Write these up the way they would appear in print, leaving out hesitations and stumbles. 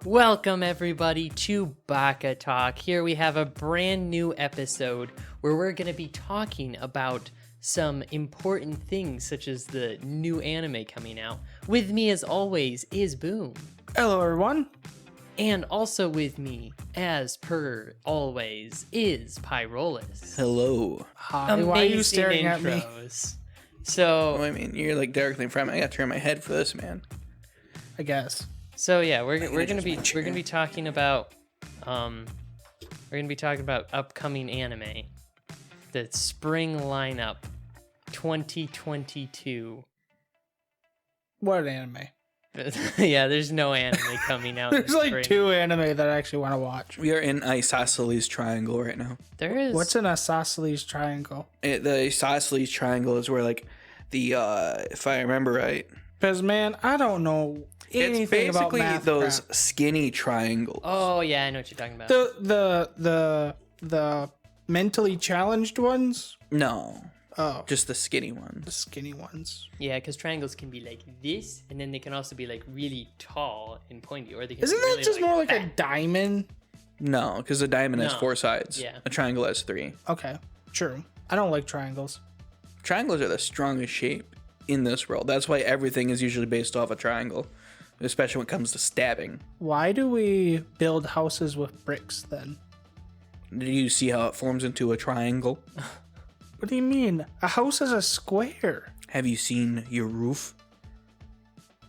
Welcome everybody to Baka-Talk. Here we have a brand new episode where we're going to be talking about some important things such as the new anime coming out. With me as always is Boom. Hello everyone. And also with me, as per always, is Pyrolus. Hello. Hi, Amazing why are you staring at me? intros. So, I mean, you're like directly in front of me. I got to turn my head for this, man. I guess. So yeah, we're gonna be talking about upcoming anime, the spring lineup, 2022. What anime? Yeah, there's no anime coming out. There's in like spring. two anime that I actually want to watch. We are in Isosceles Triangle right now. There is. What's an isosceles triangle? The Isosceles Triangle is where, like, the, if I remember right, Because, man, I don't know anything it's basically about math those crap. skinny triangles. Oh yeah, I know what you're talking about. The mentally challenged ones? No, Oh, just the skinny the ones. skinny ones. Yeah, because triangles can be like this, and then they can also be like really tall and pointy, or they can. Isn't be that really, just more like a fat. diamond? No, because a diamond has No. 4 sides. Yeah. A triangle has 3. Okay, true. I don't like triangles. Triangles are the strongest shape in this world. That's why everything is usually based off a triangle, especially when it comes to stabbing. Why do we build houses with bricks then? Did you see how it forms into a triangle? What do you mean? A house is a square. Have you seen your roof?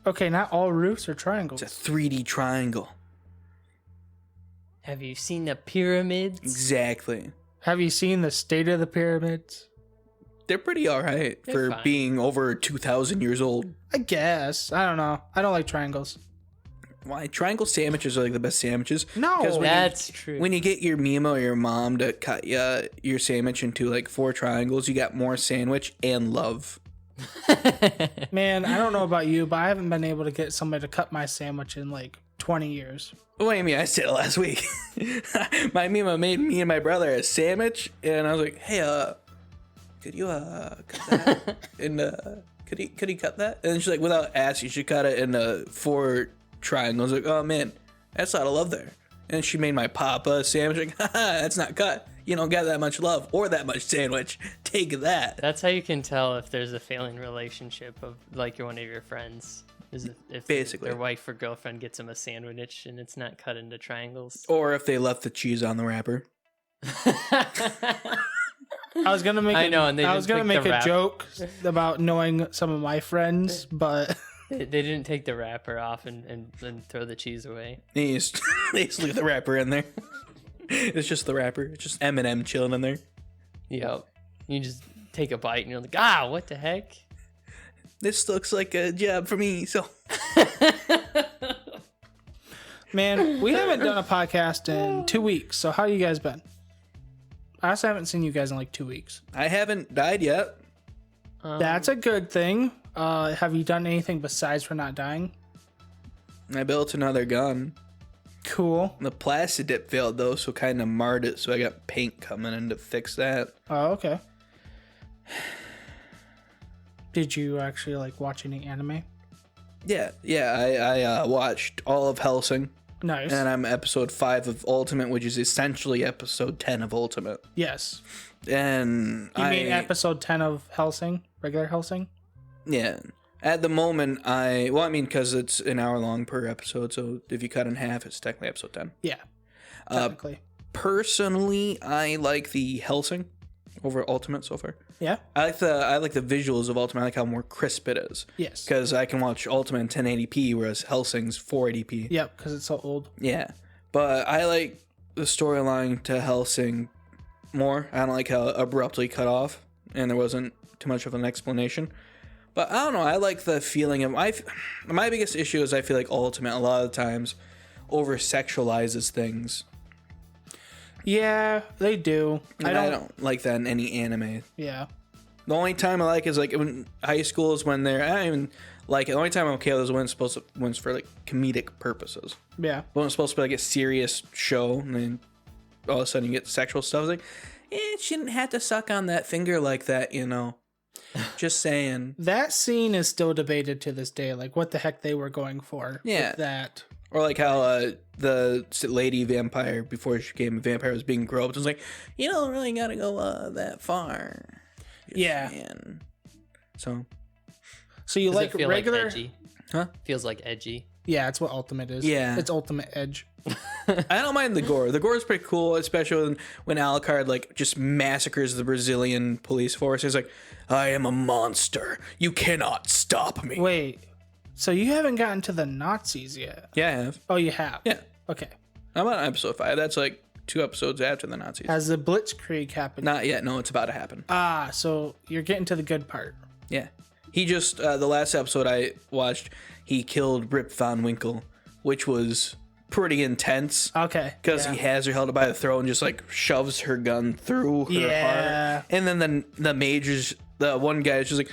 Okay, not all roofs are triangles. It's a 3D triangle. Have you seen the pyramids? Exactly. Have you seen the state of the pyramids? They're pretty alright They're for fine. being over 2,000 years old. I guess. I don't know. I don't like triangles. Why? Triangle sandwiches are like the best sandwiches. No. Because That's true. when you get your Mima or your mom to cut your sandwich into like 4 triangles, you got more sandwich and love. Man, I don't know about you, but I haven't been able to get somebody to cut my sandwich in like 20 years. What do you mean? I said it last week. My Mima made me and my brother a sandwich, and I was like, "Hey, could you cut that? And could he cut that?" And she's like, without asking, she cut it into 4 triangles. Like, oh man, that's a lot of love there. And she made my papa a sandwich. Like, haha, that's not cut. You don't got that much love or that much sandwich. Take that. That's how you can tell if there's a failing relationship of like one of your friends. Is if Basically. their wife or girlfriend gets them a sandwich and it's not cut into triangles. Or if they left the cheese on the wrapper. I was gonna make. I know, and they I was didn't gonna pick make the a wrap. joke about knowing some of my friends, but They didn't take the wrapper off and throw the cheese away. They just leave the wrapper in there. It's just the wrapper. It's just M&M chilling in there. Yep. You just take a bite and you're like, ah, what the heck? This looks like a job for me, so... man, we haven't done a podcast in 2 weeks. So how you guys been? I also haven't seen you guys in like 2 weeks. I haven't died yet. That's a good thing. Have you done anything besides for not dying? I built another gun. Cool. The plastic dip failed, though, so kind of marred it, so I got paint coming in to fix that. Oh, okay. Did you actually like watch any anime? Yeah, I watched all of Hellsing, Nice. and I'm episode 5 of Ultimate, which is essentially episode 10 of Ultimate. Yes. And You mean episode 10 of Hellsing? Regular Hellsing? Yeah. At the moment, because it's an hour long per episode, so if you cut in half, it's technically episode 10. Yeah. Technically. Personally, I like the Hellsing over Ultimate so far. Yeah. I like the visuals of Ultimate. I like how more crisp it is. Yes. Because I can watch Ultimate in 1080p, whereas Hellsing's 480p. Yep, because it's so old. Yeah. But I like the storyline to Hellsing more. I don't like how it abruptly cut off, and there wasn't too much of an explanation. But I don't know. I like the feeling of... my biggest issue is I feel like Ultimate, a lot of times, over-sexualizes things. Yeah, they do. And I don't like that in any anime. Yeah. The only time I like is like when high school is when they're... I don't even like it. The only time I'm okay with is when it's when it's for like comedic purposes. Yeah. When it's supposed to be like a serious show, and then all of a sudden you get sexual stuff. It's like, it shouldn't have to suck on that finger like that, you know. Just saying. That scene is still debated to this day. Like, what the heck they were going for Yeah. with that. Or like how the lady vampire, before she became a vampire, was being groped. It was like, you don't really gotta go that far. Yeah. Man. So you Does like it feel regular? like edgy? Huh? Feels like edgy. Yeah, it's what Ultimate is. Yeah. It's Ultimate Edge. I don't mind the gore. The gore is pretty cool, especially when Alucard like just massacres the Brazilian police force. He's like, I am a monster. You cannot stop me. Wait, so you haven't gotten to the Nazis yet? Yeah, I have. Oh, you have? Yeah. Okay. I'm on episode 5. That's like 2 episodes after the Nazis. Has the Blitzkrieg happened? Not yet. No, it's about to happen. So you're getting to the good part. Yeah. He just, the last episode I watched, he killed Rip Van Winkle, which was pretty intense. Okay. Because he has her held by the throat and just like shoves her gun through her heart. And then the majors, the one guy is just like,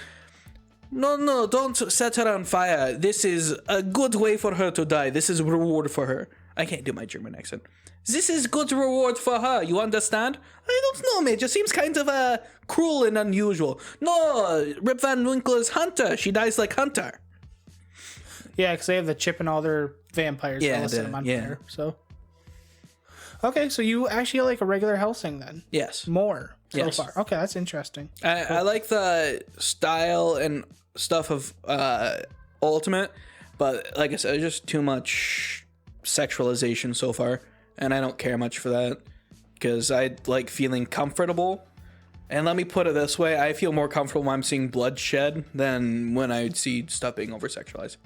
no, don't set her on fire. This is a good way for her to die. This is a reward for her. I can't do my German accent. This is good reward for her. You understand? I don't know, Major. Seems kind of cruel and unusual. No, Rip Van Winkle is Hunter. She dies like Hunter. Yeah, because they have the chip and all their vampires. Yeah, All set them on yeah. fire, so. Okay, so you actually like a regular Hellsing then? Yes. More so Yes. far. Okay, that's interesting. I like the style and stuff of Ultimate, but like I said, there's just too much sexualization so far, and I don't care much for that because I like feeling comfortable. And let me put it this way, I feel more comfortable when I'm seeing bloodshed than when I see stuff being over sexualized.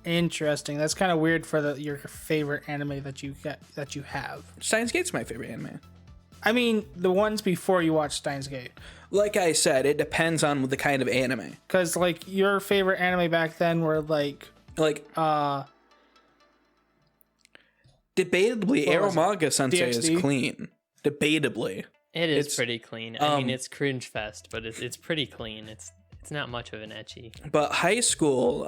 Interesting. That's kind of weird for your favorite anime that you have. Steins Gate's my favorite anime. I mean, the ones before you watched Steins Gate. Like I said, it depends on the kind of anime. Because, like, your favorite anime back then were, like... Debatably, What was it? Aromaga Sensei DxD? is clean. Debatably. It's pretty clean. I mean, it's cringe fest, but it's pretty clean. It's not much of an ecchi. But high school,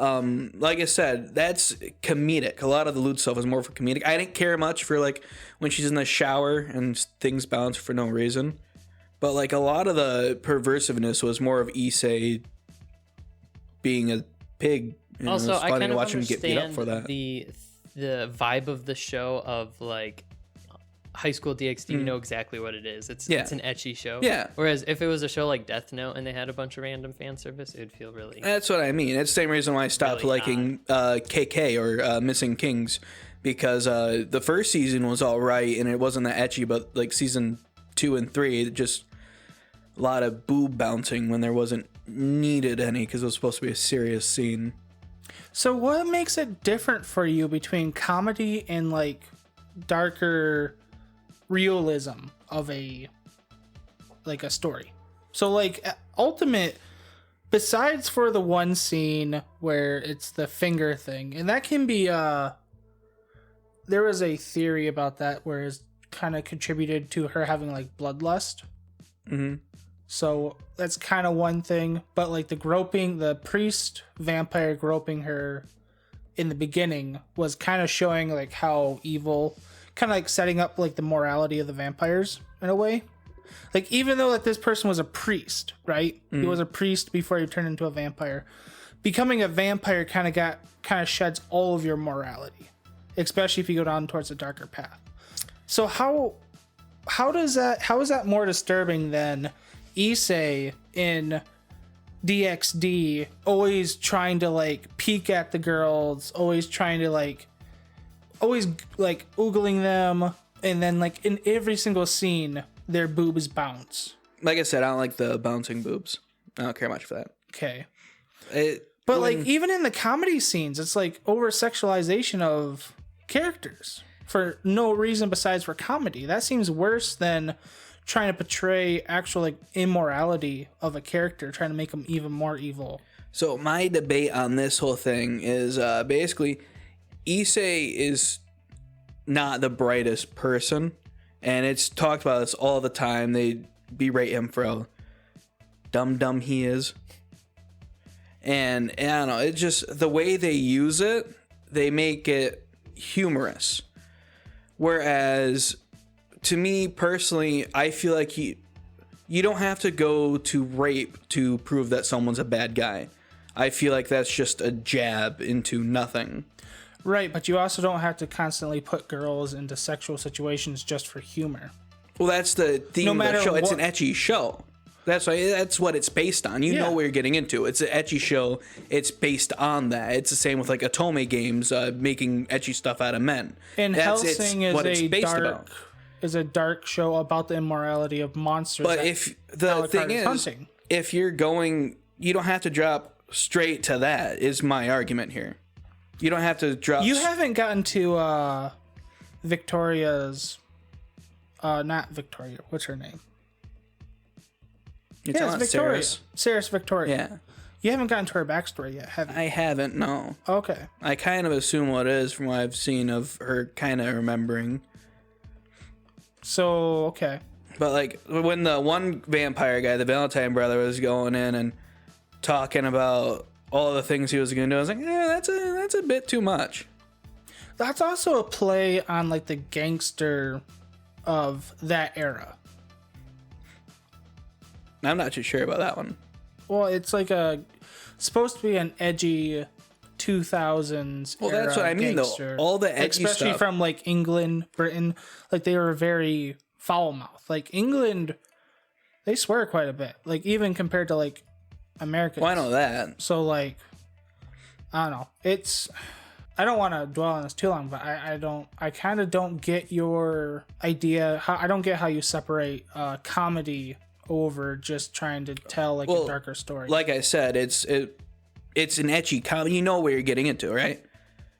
like I said, that's comedic. A lot of the loot stuff was more for comedic. I didn't care much for like when she's in the shower and things bounce for no reason. But like a lot of the perversiveness was more of Issei being a pig. Also, it's I funny kind to of watch him get beat up understand for that. the vibe of the show of like High School DxD. You know exactly what it is. It's an ecchi show. Yeah. Whereas if it was a show like Death Note and they had a bunch of random fan service, it would feel really. That's what I mean. It's the same reason why I stopped Really liking KK or Missing Kings, because the first season was all right and it wasn't that ecchi, but like season 2 and 3, it just a lot of boob bouncing when there wasn't needed any because it was supposed to be a serious scene. So what makes it different for you between comedy and, like, darker realism of a story? So, like, Ultimate, besides for the one scene where it's the finger thing, and that can be there was a theory about that where it's kind of contributed to her having like bloodlust. So that's kind of one thing, but like the priest vampire groping her in the beginning was kind of showing like how evil, kind of like setting up like the morality of the vampires in a way. Like, even though that this person was a priest, right? He was a priest before he turned into a vampire. Becoming a vampire kind of sheds all of your morality, especially if you go down towards a darker path. So how is that more disturbing than Issei in DxD always trying to like peek at the girls, always trying to like oogling them, and then like in every single scene their boobs bounce. Like I said, I don't like the bouncing boobs. I don't care much for that. Okay. But like even in the comedy scenes, it's like over sexualization of characters for no reason besides for comedy. That seems worse than trying to portray actual like immorality of a character, trying to make them even more evil. So my debate on this whole thing is basically Issei is not the brightest person, and it's talked about this all the time. They berate him for how dumb he is. And I don't know, it's just the way they use it, they make it humorous. Whereas to me personally, I feel like you don't have to go to rape to prove that someone's a bad guy. I feel like that's just a jab into nothing. Right, but you also don't have to constantly put girls into sexual situations just for humor. Well, that's the theme No of matter the show. It's an what- ecchi show. That's what it's based on. You Yeah. know what you're getting into. It's an ecchi show. It's based on that. It's the same with like Otome games, making ecchi stuff out of men. And Hellsing is what it's a based about. dark show about the immorality of monsters. But that if the Alucard thing is, hunting. if you're going, you don't have to drop straight to that. Is my argument here. You don't have to drop. You haven't gotten to Victoria's, not Victoria. What's her name? You're Yeah, talking it's about Victoria. Sarah's? Sarah's Victoria. Yeah, You haven't gotten to her backstory yet, have you? I haven't. No, Okay. I kind of assume what it is from what I've seen of her kind of remembering. So, okay. But like when the one vampire guy, the Valentine brother, was going in and talking about all the things he was going to do, I was like, yeah, that's a bit too much. That's also a play on like the gangster of that era. I'm not too sure about that one. Well, it's like supposed to be an edgy 2000s. Well, that's era what I mean, gangster. though. All the edgy especially stuff. from like England, Britain, like they were very foul mouthed. Like England, they swear quite a bit. Like even compared to like Americans. Well, I know that. So like, I don't know. I don't want to dwell on this too long, but I kind of don't get your idea. I don't get how you separate comedy over just trying to tell like a darker story. Like I said, it's an ecchi comedy. You know where you're getting into, right?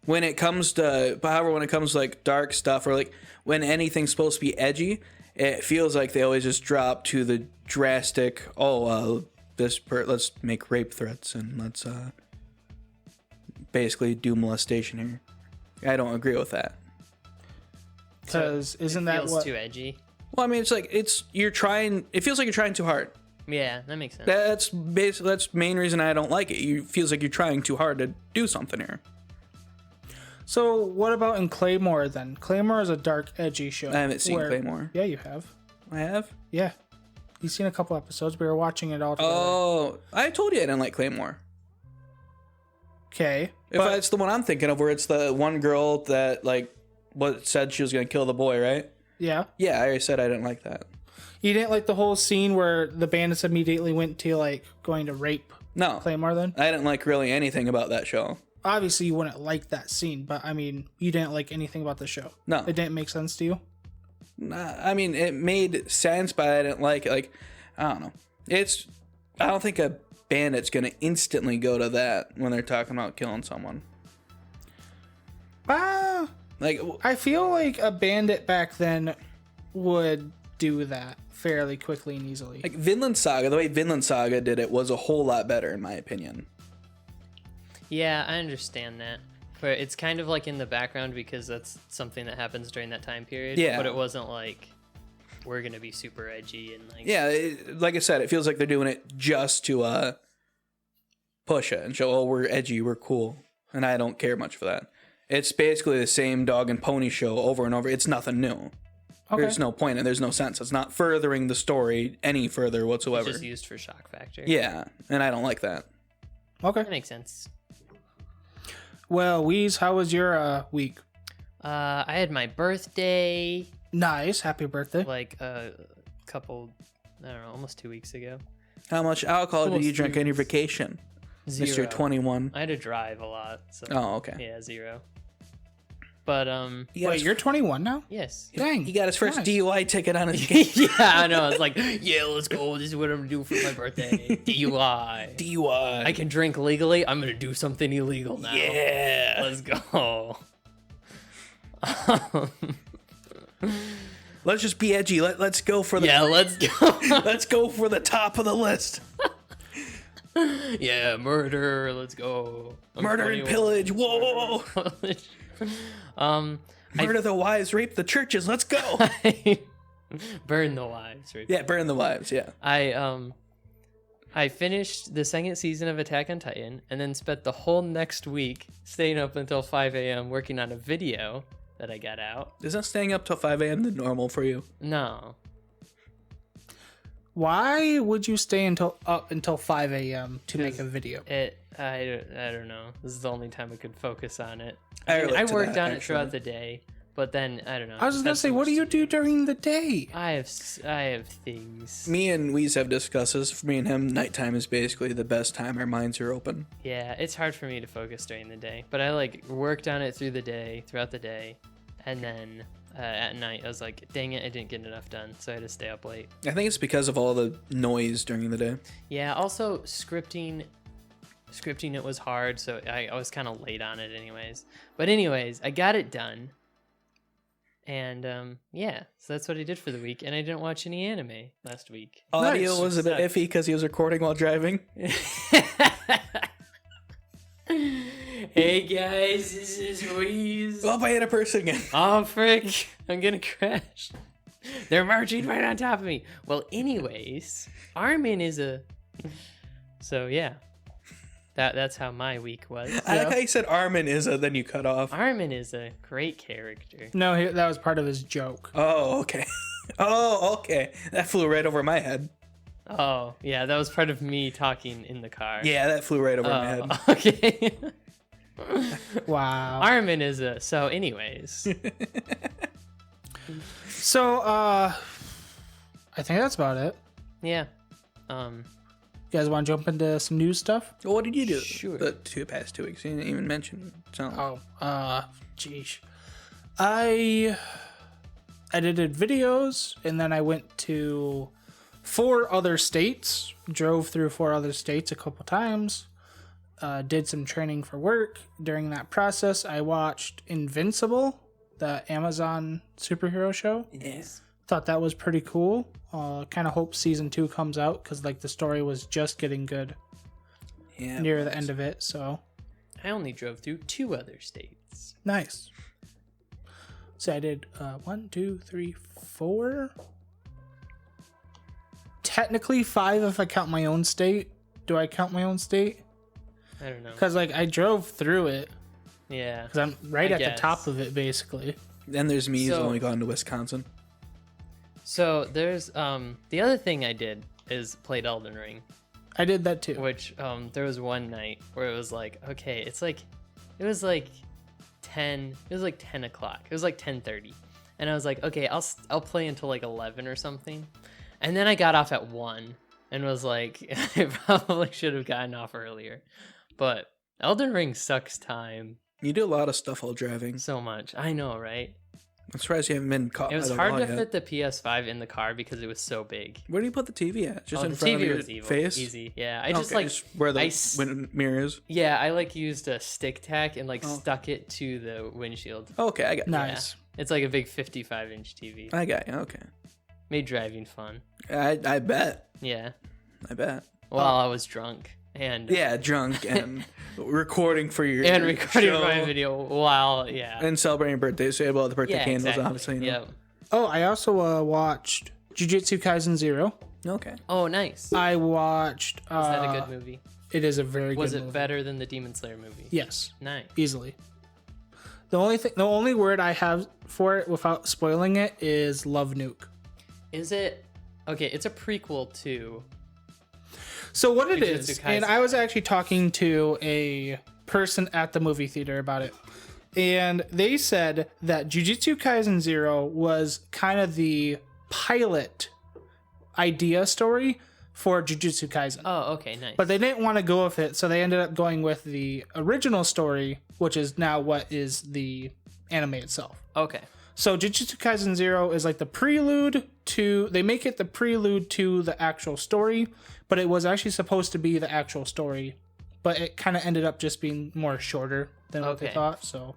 When it comes to, however, when it comes to like dark stuff or like when anything's supposed to be edgy, it feels like they always just drop to the drastic. Let's make rape threats and let's basically do molestation here. I don't agree with that. Because isn't that Feels what? too edgy. Well, I mean, it's like you're trying. It feels like you're trying too hard. Yeah, that makes sense. That's the main reason I don't like it. It feels like you're trying too hard to do something here. So what about in Claymore then? Claymore is a dark, edgy show. I haven't seen Claymore. Yeah, you have. I have. Yeah, you've seen a couple episodes. We were watching it all together. Oh, I told you I didn't like Claymore. Okay, If it's the one I'm thinking of, where it's the one girl that said she was gonna kill the boy, right? yeah. Yeah, I already said I didn't like that. You didn't like the whole scene where the bandits immediately went to like going to rape No, Claymore then? I didn't like really anything about that show. Obviously you wouldn't like that scene, but I mean, you didn't like anything about the show. No. It didn't make sense to you? Nah, I mean, it made sense, but I didn't like it. Like, I don't know. I don't think a bandit's gonna instantly go to that when they're talking about killing someone. Like, I feel like a bandit back then would do that fairly quickly and easily. like Vinland Saga, the way Vinland Saga did it was a whole lot better, in my opinion. Yeah, I understand that. But it's kind of like in the background because that's something that happens during that time period. Yeah. But it wasn't like we're gonna be super edgy and like Yeah, like I said, it feels like they're doing it just to push it and show, oh, we're edgy, we're cool, and I don't care much for that. It's basically the same dog and pony show over and over. It's nothing new. Okay. There's no point and there's no sense. It's not furthering the story any further whatsoever. just used for shock factor. Yeah, and I don't like that. Okay. That makes sense. Well, Weeze, how was your week? I had my birthday Nice. Happy birthday. like a couple, I don't know, almost 2 weeks ago. How much alcohol did you Almost drink on your 3 weeks. vacation, Zero. Mr. 21? I had to drive a lot. So Oh, okay. yeah, 0. But He got Wait, his- you're 21 now? yes. Dang. He got his first Nice. DUI ticket on his vacation. Yeah, I know. It's like, yeah, let's go. This is what I'm gonna do for my birthday. DUI. DUI. I can drink legally. I'm gonna do something illegal now. Yeah. Let's go. Let's just be edgy. Let's go for the Yeah, let's go. let's go for the top of the list. Yeah, murder. Let's go. I'm Murder and 21. pillage. Whoa. um, Murder the wives, rape the churches. Let's go. burn the wives. Right? Yeah, burn the wives. Yeah. I finished the second season of Attack on Titan and then spent the whole next week staying up until 5 a.m. working on a video that I got out. Isn't staying up till 5 a.m. the normal for you? No. Why would you stay up until 5 a.m. to make a video? I don't know. This is the only time I could focus on it. I I relate to worked that, on it throughout actually. the day, but then I don't know. I was just gonna say, what do you do during the day? I have things. Me and Weez have discussed this. For me and him, nighttime is basically the best time our minds are open. Yeah, it's hard for me to focus during the day, but I like worked on it throughout the day, and then at night I was like, dang it, I didn't get enough done, so I had to stay up late. I think it's because of all the noise during the day. Yeah, also scripting it was hard, so I was kind of late on it anyways. But anyways, I got it done. And yeah, so that's what I did for the week, and I didn't watch any anime last week. Audio Nice. was a bit iffy because he was recording while driving. Hey guys, this is Weez. Oh, I hit a person again. Oh frick, I'm gonna crash. They're marching right on top of me. Well, anyways, Armin is a... So yeah, that's how my week was. I like how you said Armin is a, then you cut off. Armin is a great character. No, that was part of his joke. Oh, okay. Oh, okay. That flew right over my head. Oh, yeah, that was part of me talking in the car. Yeah, that flew right over my head. Okay. Wow. Armin is a... So anyways. So, I think that's about it. Yeah. You guys want to jump into some news stuff? Well, what did you do Sure. the past 2 weeks? You didn't even mention something. Geez. I edited videos, and then I went to 4 other states, drove through 4 other states a couple times, did some training for work. During that process, I watched Invincible, the Amazon superhero show. Yes. Thought that was pretty cool. Kind of hope season 2 comes out, because like the story was just getting good Yeah. near the end of it. So I only drove through 2 other states. nice. So I did 1, 2, 3, 4. Technically 5 if I count my own state. Do I count my own state? I don't know. Because like I drove through it. Yeah. Because I'm right I at guess. the top of it basically. Then there's me who's So- only gone to Wisconsin. So there's the other thing I did is played Elden Ring, I did that too. which there was one night where it was like, okay, it was like 10 o'clock. It was like 10:30. And I was like, okay, I'll play until like 11 or something. And then I got off at 1 and was like, I probably should have gotten off earlier. But Elden Ring sucks time You do a lot of stuff while driving. so much. I know, right? I'm surprised you haven't been caught It was by the hard law to yet. fit the PS5 in the car because it was so big. Where do you put the TV at? Just in the front TV of your was evil. face? Easy. Yeah. I just Okay, like where the I s- mirror is. Yeah, I like used a stick tack and like Oh. stuck it to the windshield. Okay, I got you. Nice. It's like a big 55-inch TV. I got you. Okay. Made driving fun. I bet. Yeah. I bet. While I was drunk and Yeah, drunk and recording for your and recording show my video while and celebrating your birthday. So you have all the birthday yeah, candles, exactly. obviously. You know. Yep. Oh, I also watched Jujutsu Kaisen 0. Okay. Oh, nice. I watched. Was that a good movie? It is a very Was good it movie. better than the Demon Slayer movie? Yes, Nice. easily. The only word I have for it without spoiling it is Love Nuke. Is it okay? It's a prequel to. So what it Jujutsu is, Kaisen. and I was actually talking to a person at the movie theater about it, and they said that Jujutsu Kaisen 0 was kind of the pilot idea story for Jujutsu Kaisen. Oh, okay, nice. But they didn't want to go with it, so they ended up going with the original story, which is now what is the anime itself. Okay. So Jujutsu Kaisen 0 is like the prelude to... They make it the prelude to the actual story, but it was actually supposed to be the actual story. But it kind of ended up just being more shorter than what they Okay. thought, so...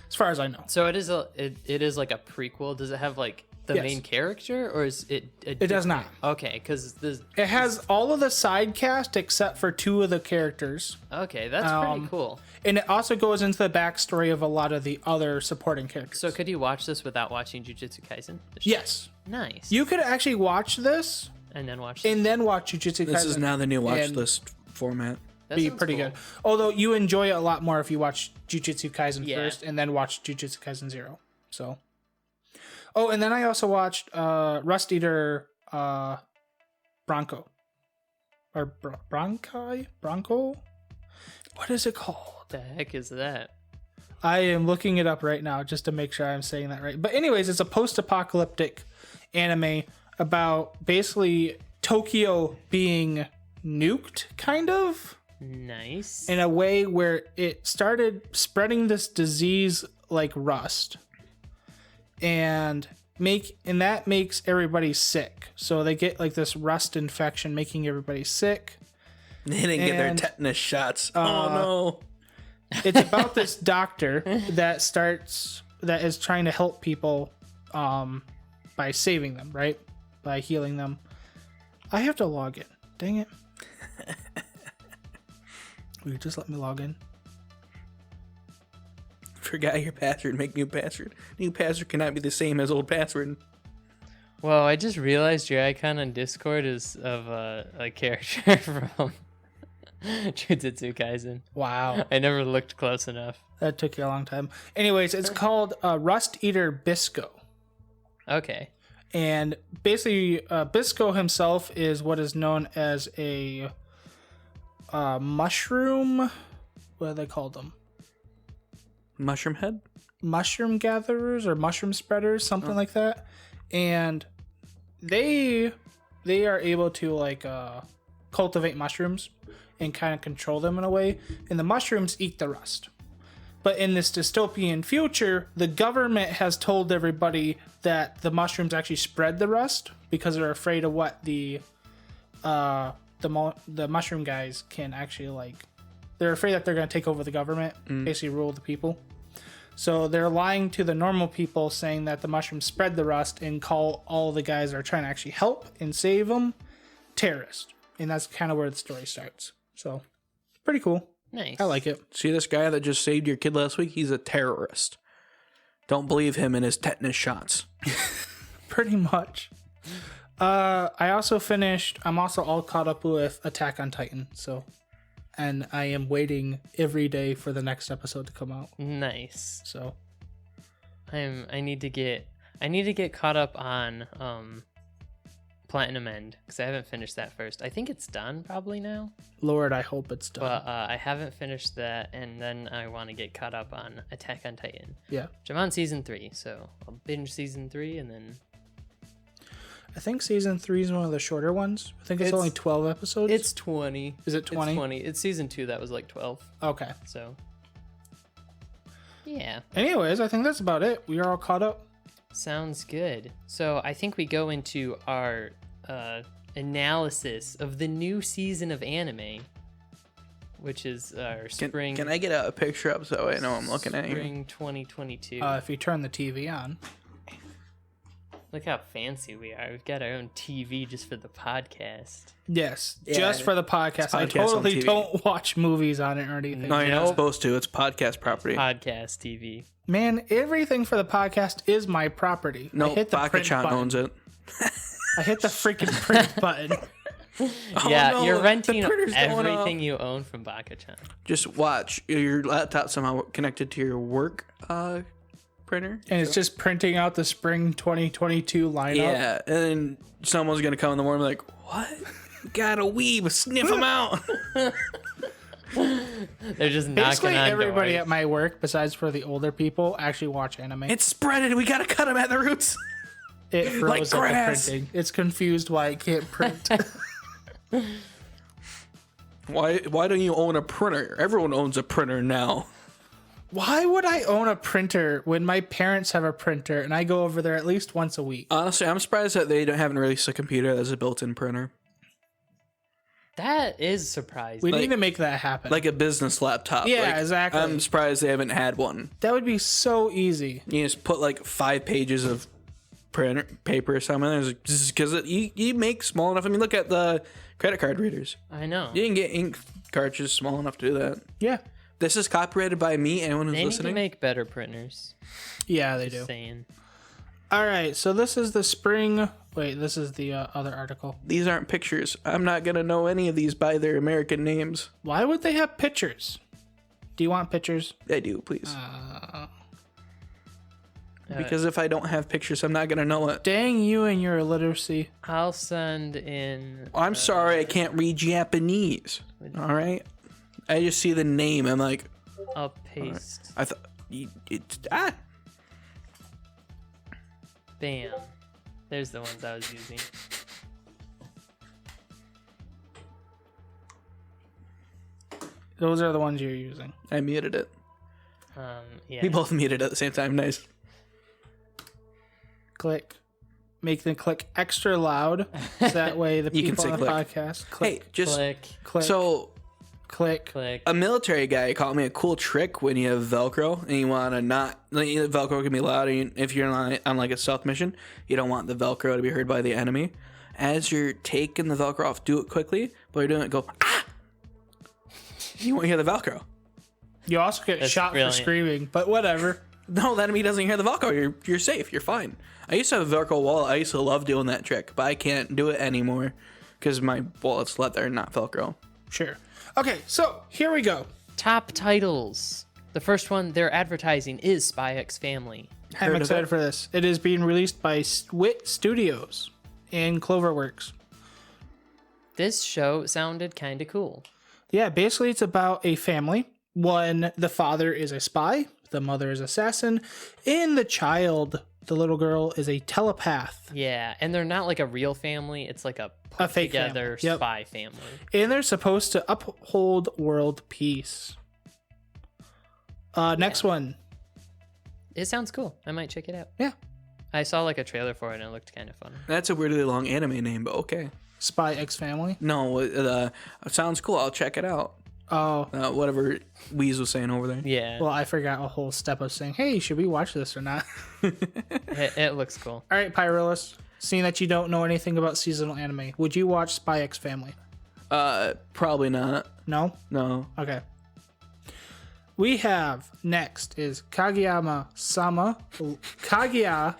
As far as I know. So it is it is like a prequel. Does it have like the Yes. main character, or is it? It does not. Okay, because this. It has all of the side cast except for 2 of the characters. Okay, that's pretty cool. And it also goes into the backstory of a lot of the other supporting characters. So could you watch this without watching Jujutsu Kaisen? Yes. Nice. You could actually watch this and then watch. and then watch Jujutsu Kaisen. This is now the new watch and list format. That be sounds pretty cool. good. Although you enjoy it a lot more if you watch Jujutsu Kaisen Yeah. first and then watch Jujutsu Kaisen 0. So. Oh, and then I also watched Rust Eater Bronco. Or Bronco? What is it called? What the heck is that? I am looking it up right now just to make sure I'm saying that right. But anyways, it's a post-apocalyptic anime about basically Tokyo being nuked, kind of, Nice. in a way where it started spreading this disease like rust. And that makes everybody sick. So they get like this rust infection making everybody sick. They didn't get their And, tetanus shots. Oh no. It's about this doctor that is trying to help people by saving them, right? By healing them. I have to log in. Dang it. Will you just let me log in? Forgot your password. Make new password. New password cannot be the same as old password. Well, I just realized your icon on Discord is of a character from Jujutsu Kaisen. Wow. I never looked close enough. That took you a long time. Anyways, it's called Rust Eater Bisco. Okay. And basically, Bisco himself is what is known as a mushroom. What do they call them? Mushroom head? Mushroom gatherers or mushroom spreaders, something like that. And they are able to like cultivate mushrooms and kind of control them in a way. And the mushrooms eat the rust. But in this dystopian future, the government has told everybody that the mushrooms actually spread the rust because they're afraid of what the mushroom guys can actually like. They're afraid that they're going to take over the government, basically rule the people. So they're lying to the normal people, saying that the mushrooms spread the rust and call all the guys that are trying to actually help and save them terrorists. And that's kind of where the story starts. So pretty cool. Nice. I like it. See this guy that just saved your kid last week? He's a terrorist. Don't believe him and his tetanus shots. Pretty much. I'm also all caught up with Attack on Titan. And I am waiting every day for the next episode to come out. Nice. So I need to get caught up on Platinum End because I haven't finished that first. I think it's done probably now. Lord, I hope it's done. But I haven't finished that, and then I want to get caught up on Attack on Titan. Yeah. Which I'm on season 3, so I'll binge season 3 and then. I think season 3 is one of the shorter ones. I think it's only 12 episodes. It's 20. Is it 20? It's 20. It's season 2 that was like 12. Okay. So. Yeah. Anyways, I think that's about it. We are all caught up. Sounds good. So I think we go into our analysis of the new season of anime, which is our spring. Can I get a picture up so I know I'm looking at you? Spring 2022. If you turn the TV on. Look how fancy we are. We've got our own TV just for the podcast. Yes, Yeah, just for the podcast. I podcast on totally TV. don't watch movies on it or anything. No, you're not Nope. supposed to. It's podcast property. Podcast TV. Man, everything for the podcast is my property. No, I hit the print Baka-chan button. owns it. I hit the freaking print button. Yeah, no, you're the renting printer's going everything you own from Baka-chan. Just watch. Your laptop somehow connected to your work printer. And it's just printing out the spring 2022 lineup. Yeah, and then someone's gonna come in the morning and be like, "What? We got a weeb. Sniff them out." They're just Basically, knocking on everybody doors. at my work, besides for the older people, actually watch anime. It's spreaded. We gotta cut them at the roots. It froze at the grass. printing. It's confused why it can't print. Why don't you own a printer? Everyone owns a printer now. Why would I own a printer when my parents have a printer and I go over there at least once a week? Honestly, I'm surprised that they haven't released a computer that has a built-in printer. That is surprising. We need to make that happen. Like a business laptop. Yeah, Like, exactly. I'm surprised they haven't had one. that would be so easy. You just put like 5 pages of printer paper or something. There's just because you make small enough. I mean, look at the credit card readers. I know. You can get ink cartridges small enough to do that. Yeah. This is copyrighted by me. Anyone who's They need to listening. make better printers. Yeah, they do. Saying. All right, so this is the spring. Wait, this is the other article. These aren't pictures. I'm not gonna know any of these by their American names. Why would they have pictures? Do you want pictures? I do, please. Because if I don't have pictures, I'm not gonna know it. Dang you and your illiteracy. I'll send in. I'm sorry, I can't read Japanese. All right, I just see the name. I'm like, I'll paste. I thought it's Bam. There's the ones I was using. Those are the ones you're using. I muted it. Yeah. We both muted at the same time. Nice. Click. Make them click extra loud. So that way the You can people say on the click. podcast Hey, click. just Click. so Click. Click. a military guy called me a cool trick when you have Velcro and you want to not. Like, Velcro can be loud if you're on like a stealth mission. You don't want the Velcro to be heard by the enemy. As you're taking the Velcro off, do it quickly. But you're doing it, go ah. You won't hear the Velcro. You also get That's shot brilliant. for screaming, but whatever. No, the enemy doesn't hear the Velcro. You're safe. You're fine. I used to have a Velcro wallet. I used to love doing that trick, but I can't do it anymore because my wallet's leather, not Velcro. Sure. Okay, so here we go. Top titles. The first one they're advertising is Spy X Family. I'm Heard of excited it? for this. It is being released by Wit Studios and Cloverworks. This show sounded kind of cool. Yeah, basically it's about a family. One, the father is a spy, the mother is assassin, and the child, the little girl, is a telepath. Yeah, and they're not like a real family. It's like a put fake together family. Yep. spy family. And they're supposed to uphold world peace. Next one. It sounds cool. I might check it out. Yeah. I saw like a trailer for it and it looked kind of fun. That's a weirdly long anime name, but okay. Spy X Family. No, it sounds cool. I'll check it out. Oh, Whatever Weez was saying over there. Yeah, well, I forgot a whole step of saying, hey, should we watch this or not? it looks cool. All right, Pyrillus, seeing that you don't know anything about seasonal anime, would you watch Spy X Family? Probably not. No? No. Okay. We have next is Kaguya-sama. Kaguya.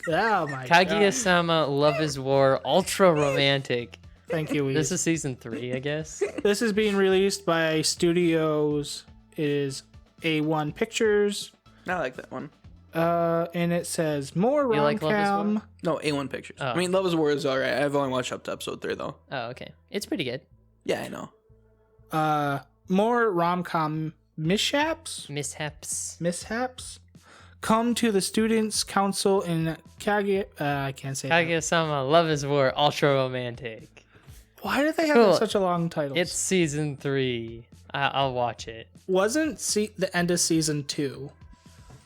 Oh my god. Kaguya-sama Love is War Ultra Romantic. Thank you, Weez. This is season 3, I guess. This is being released by Studios. It is A1 Pictures. I like that one. And it says more You like Love is War? rom-com. No, A1 Pictures. Oh. I mean, Love is War is alright. I've only watched up to episode 3, though. Oh, okay. It's pretty good. Yeah, I know. More rom-com mishaps. Mishaps. Come to the Students' Council in Kaguya. I can't say that. Kaguya-sama Love is War Ultra Romantic. Why do they have Cool. such a long title? It's season 3. I'll watch it. Wasn't the end of season 2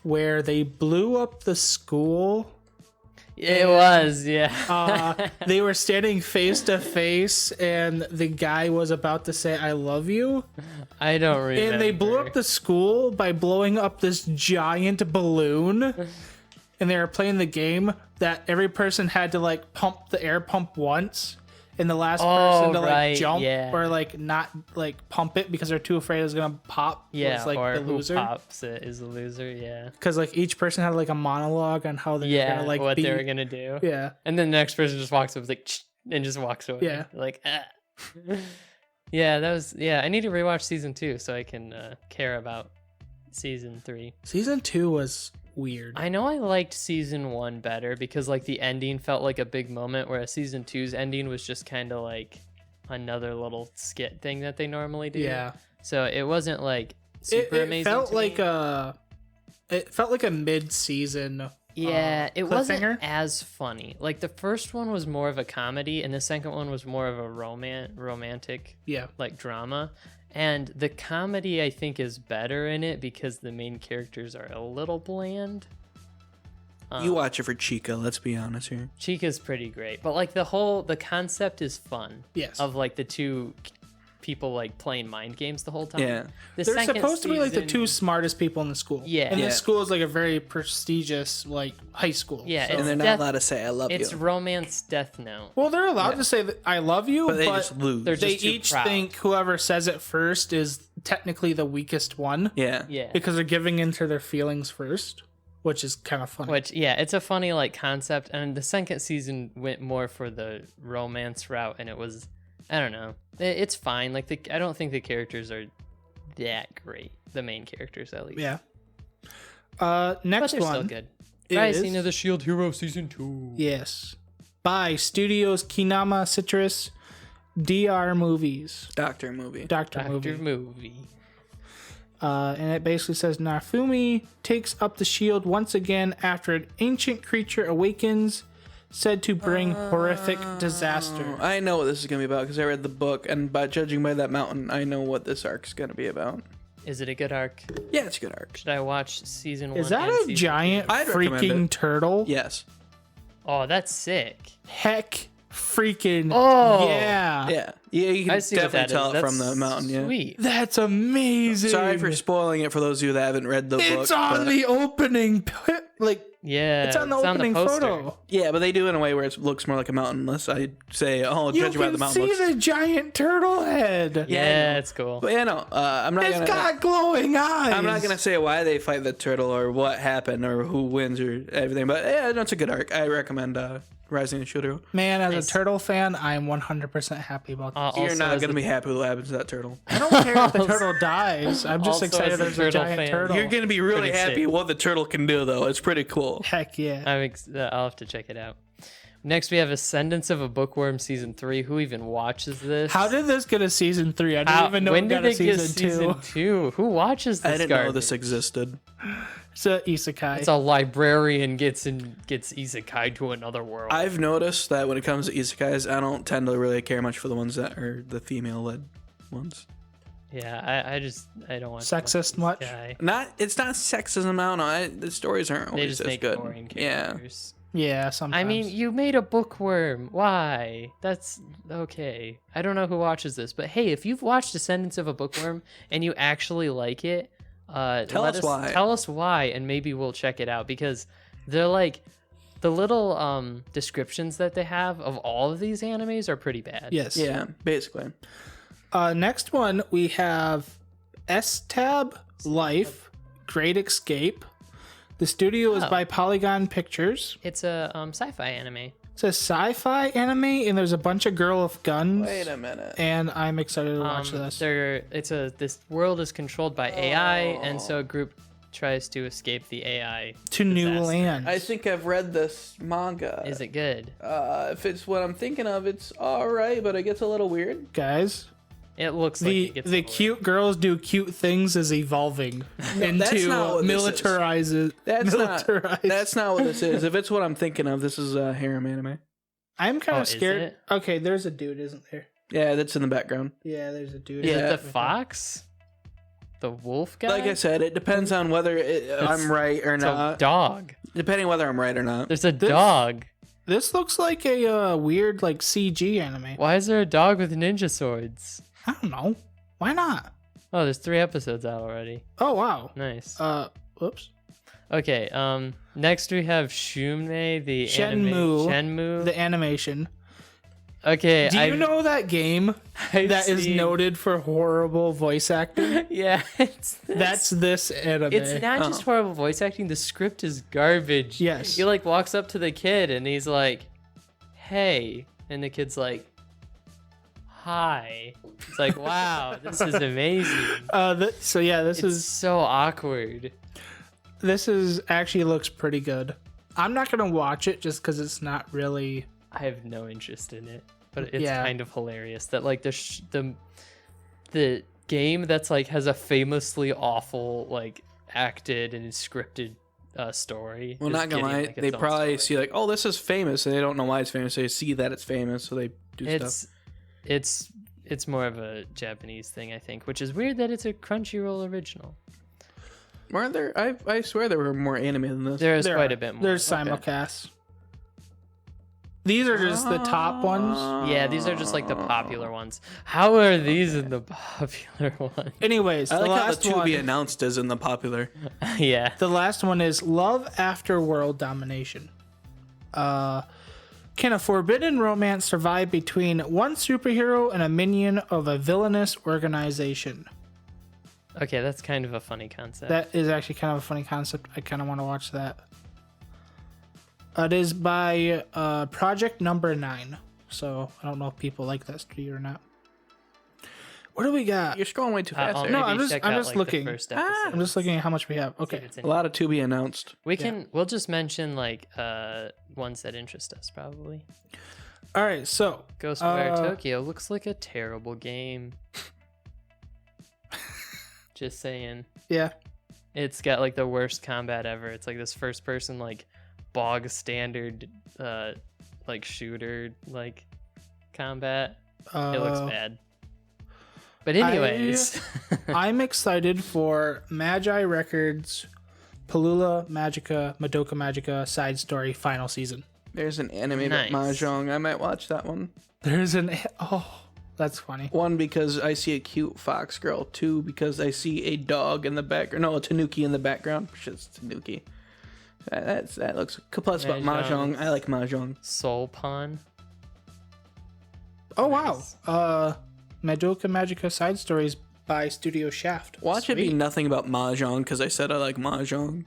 where they blew up the school? It was, yeah. They were standing face to face, and the guy was about to say "I love you," I don't remember. and they blew up the school by blowing up this giant balloon. And they were playing the game that every person had to like pump the air pump once, and the last person to like right, jump yeah. or like not like pump it because they're too afraid it's gonna pop. Yeah, was, like or the who loser. pops it is the loser, yeah. Because like each person had like a monologue on how they're Yeah, gonna like what be. they were gonna do. Yeah. And then the next person just walks up like and just walks away. Yeah. Like yeah, that was I need to rewatch season 2 so I can care about season 3. Season 2 was weird. I know I liked season 1 better because like the ending felt like a big moment, whereas season 2's ending was just kind of like another little skit thing that they normally do. Yeah. So it wasn't like super It amazing. felt to like me. it felt like a mid-season. Yeah, it wasn't cliffhanger. as funny. Like the first one was more of a comedy, and the second one was more of a romantic Yeah. like drama. And the comedy I think is better in it because the main characters are a little bland. You watch it for Chica, let's be honest here. Chica's pretty great, but like the concept is fun. Yes. Of like the two people like playing mind games the whole time. Yeah. The They're second supposed to be like the season- two smartest people in the school. Yeah. And Yeah. this school is like a very prestigious like high school. Yeah, So- it's And they're not Death- allowed to say I love It's you. romance Death Note. well, they're allowed to say that I love you, But they but just lose. they're they just too each proud. think whoever says it first is technically the weakest one. Yeah. Yeah. Because they're giving into their feelings first, which is kind of funny. Which it's a funny like concept, and the second season went more for the romance route, and it was I don't know, it's fine. Like I don't think the characters are that great, the main characters at least. Yeah. but Next they're still one good. Rising of the Shield Hero Season 2. Yes. By Studios Kinama Citrus, DR Movies. Doctor movie. Doctor Doctor Movie. Movie. And it basically says Nafumi takes up the shield once again after an ancient creature awakens, said to bring horrific disaster. I know what this is gonna be about because I read the book, and by judging by that mountain, I know what this arc's gonna be about. Is it a good arc? Yeah, it's a good arc. Should I watch season 1? Is that and a season giant I'd recommend freaking it. turtle? Yes. 2? Oh, that's sick. Heck freaking Oh. yeah. Yeah, you I can see what that definitely tell is. it from That's the mountain. Yeah. Sweet. That's amazing. Sorry for spoiling it for those of you that haven't read the book. It's on but- the opening Yeah. it's on the opening poster. photo. Yeah, but they do it in a way where it looks more like a mountain. Unless I say, "Oh, You judge by the can mountain." see Looks. the giant turtle head. Yeah, it's cool. But yeah, no, I'm not It's gonna. got glowing eyes. I'm not gonna say why they fight the turtle or what happened or who wins or everything. But yeah, no, it's a good arc. I recommend Rising of the Shield Hero. Man, as Nice. a turtle fan, I'm 100% happy about that. You're Also, not as gonna a- be happy with what happens to that turtle. I don't care if the turtle dies. I'm just Also, excited as a there's a turtle giant fan. turtle. You're gonna be really Pretty happy sick. what the turtle can do, though. It's pretty cool. Heck yeah. I'll have to check it out. Next, we have Ascendance of a Bookworm Season 3. Who even watches this? How did this get a season 3? I didn't even know when it got did a it get season 2. Season 2? Who watches this I didn't know garbage? this existed. It's a isekai. It's a librarian gets isekai to another world. I've noticed that when it comes to isekais, I don't tend to really care much for the ones that are the female-led ones. Yeah, I don't want Sexist much? It's not sexism. I don't know. The stories aren't They always just as make good. boring Yeah. characters. Yeah, sometimes. I mean, you made a bookworm. Why? That's okay. I don't know who watches this, but hey, if you've watched Descendants of a Bookworm and you actually like it, Tell us why. Tell us why, and maybe we'll check it out because they're like the little descriptions that they have of all of these animes are pretty bad. Yes. Yeah, basically. Next one, we have S-Tab Life, Great Escape. The studio is Oh. by Polygon Pictures. It's a sci-fi anime. It's a sci-fi anime, and there's a bunch of girl with guns. Wait a minute. And I'm excited to watch this. This world is controlled by AI, and so a group tries to escape the AI. To new disaster. lands. I think I've read this manga. Is it good? If it's what I'm thinking of, it's all right, but it gets a little weird. Guys, It looks like the it gets the a little- cute girls do cute things is evolving into not what this is. militarized. That's not what this is. If it's what I'm thinking of, this is a harem anime. I'm kind Oh, of is scared. it? Okay, there's a dude, isn't there? Yeah, that's in the background. Yeah, there's a dude. Is Yeah. it the fox? The wolf guy? Like I said, it depends on whether I'm right or It's a not. dog. Depending whether I'm right or not. There's a dog. This looks like a weird like CG anime. Why is there a dog with ninja swords? I don't know. Why not? Oh, there's 3 episodes out already. Oh wow. Nice. Whoops. Okay, next we have Shume, the Shenmue. Shenmue. The animation. Okay, Do you know that game I've that is seen- noted for horrible voice acting? Yeah, it's this. That's this anime. It's not just horrible voice acting. The script is garbage. Yes. He like walks up to the kid and he's like, "Hey," and the kid's like, "Hi." It's like, wow, this is amazing. So yeah, this It's so awkward. is actually looks pretty good. I'm not gonna watch it just because it's not really. I have no interest in it, but it's Yeah. kind of hilarious that like the game that's like has a famously awful like acted and scripted story. Well, is not gonna getting, lie, like, its they own probably story. see like, oh, this is famous, and they don't know why it's famous. They see that it's famous, so they do stuff. It's more of a Japanese thing, I think, which is weird that it's a Crunchyroll original. Weren't there? I swear there were more anime than this. There's There quite are- a bit more. There's simulcasts. These are just the top ones. Yeah, these are just like the popular ones. How are these in the popular one? Anyways, I the like how the last to one. be announced is in the popular. Yeah. The last one is Love After World Domination. Can a forbidden romance survive between one superhero and a minion of a villainous organization? Okay, that's kind of a funny concept. That is actually kind of a funny concept. I kind of want to watch that. It is by Project Number 9. So I don't know if people like that studio or not. What do we got? You're scrolling way too fast. there. No, maybe I'm just- check I'm out, just like, the looking. first I'm episode. just looking at how much we have. See if Okay. it's A any- lot of to be announced. We'll just mention like ones that interest us probably. All right. So Ghostwire Tokyo looks like a terrible game. Just saying. yeah. It's got like the worst combat ever. It's like this first person like bog standard like shooter like combat. It looks bad. But anyways, I'm excited for Magi Records, Palula Magica, Madoka Magica side story final season. There's an anime about Nice. mahjong. I might watch that one. There's an that's funny. One, because I see a cute fox girl. Two, because I see a dog in the background. No, a tanuki in the background. Shit's tanuki. That looks. Plus about mahjong. I like mahjong. Soul Pawn. Oh Nice. wow. Madoka Magica side stories by Studio Shaft. Watch it be Sweet. nothing about mahjong because I said I like mahjong.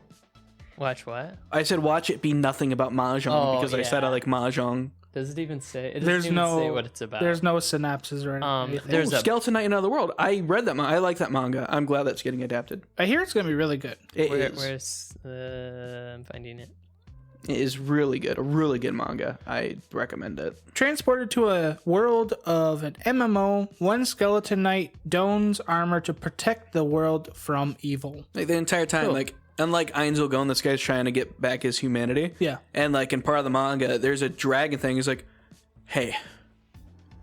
Watch what? I said watch it be nothing about mahjong Oh, because I said I yeah. like mahjong. Does it even say? It doesn't There's even no say what it's about. There's no synopsis or anything. There's a Skeleton Knight in Another World. I read that. I like that manga. I'm glad that's getting adapted. I hear it's gonna be really good. It is. where's I'm finding it. It is really good. A really good manga. I recommend it. Transported to a world of an MMO, one skeleton knight dons armor to protect the world from evil. Like the entire time, Cool. like unlike Ainzel Gon, this guy's trying to get back his humanity. Yeah. And like in part of the manga, there's a dragon thing. He's like, hey,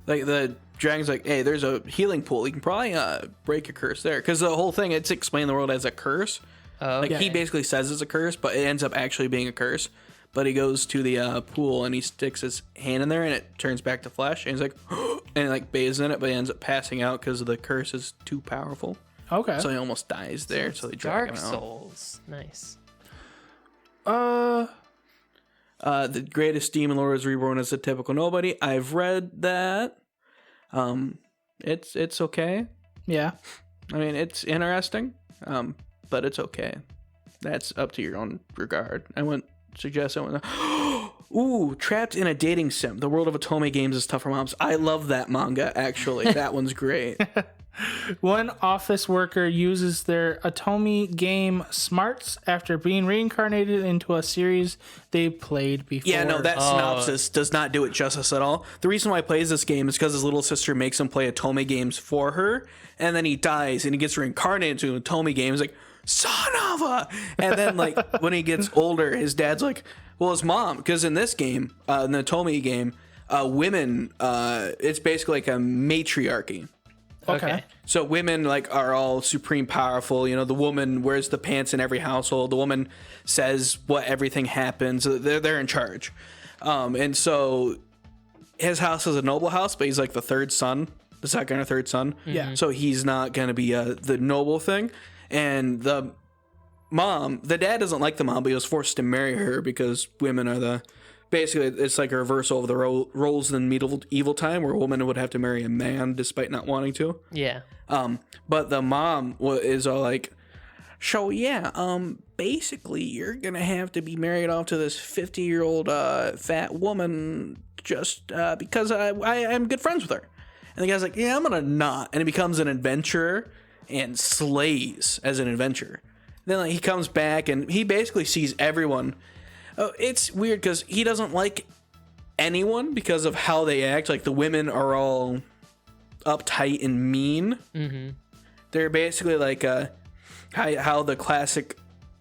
like the dragon's like, hey, there's a healing pool. You can probably break a curse there because the whole thing it's explained the world as a curse. Oh, Like he okay. basically says it's a curse, but it ends up actually being a curse. But he goes to the pool and he sticks his hand in there and it turns back to flesh. And he's like, and he like bathes in it, but he ends up passing out because the curse is too powerful. Okay. So he almost dies there. So they drag Dark him out. Souls. Nice. The greatest demon lord is reborn as a typical nobody. I've read that. It's okay. Yeah. I mean, it's interesting. But it's okay. That's up to your own regard. I wouldn't suggest ooh, Trapped in a Dating Sim. The World of Otome Games is tough for moms. I love that manga, actually. That one's great. One office worker uses their Otome game smarts after being reincarnated into a series they played before. Yeah, no, that synopsis does not do it justice at all. The reason why he plays this game is because his little sister makes him play Otome games for her, and then he dies and he gets reincarnated into an Otome game. He's like, son of a... And then, like, when he gets older, his dad's like, well, his mom, because in this game, in the Otome game, women, it's basically like a matriarchy. Okay. So women like are all supreme powerful. You know, the woman wears the pants in every household. The woman says what everything happens. They're in charge. And so his house is a noble house, but he's like the third son, the second or third son. Yeah. So he's not gonna be the noble thing. And the dad doesn't like the mom, but he was forced to marry her because women are basically, it's like a reversal of the roles in medieval time where a woman would have to marry a man despite not wanting to. Yeah. But the mom is all like, so yeah, basically you're gonna have to be married off to this 50-year-old fat woman just because I'm good friends with her. And the guy's like, yeah, I'm gonna not. And he becomes an adventurer and slays as an adventurer. Then like, he comes back and he basically sees everyone. It's weird because he doesn't like anyone because of how they act. Like the women are all uptight and mean. Mm-hmm. They're basically like how the classic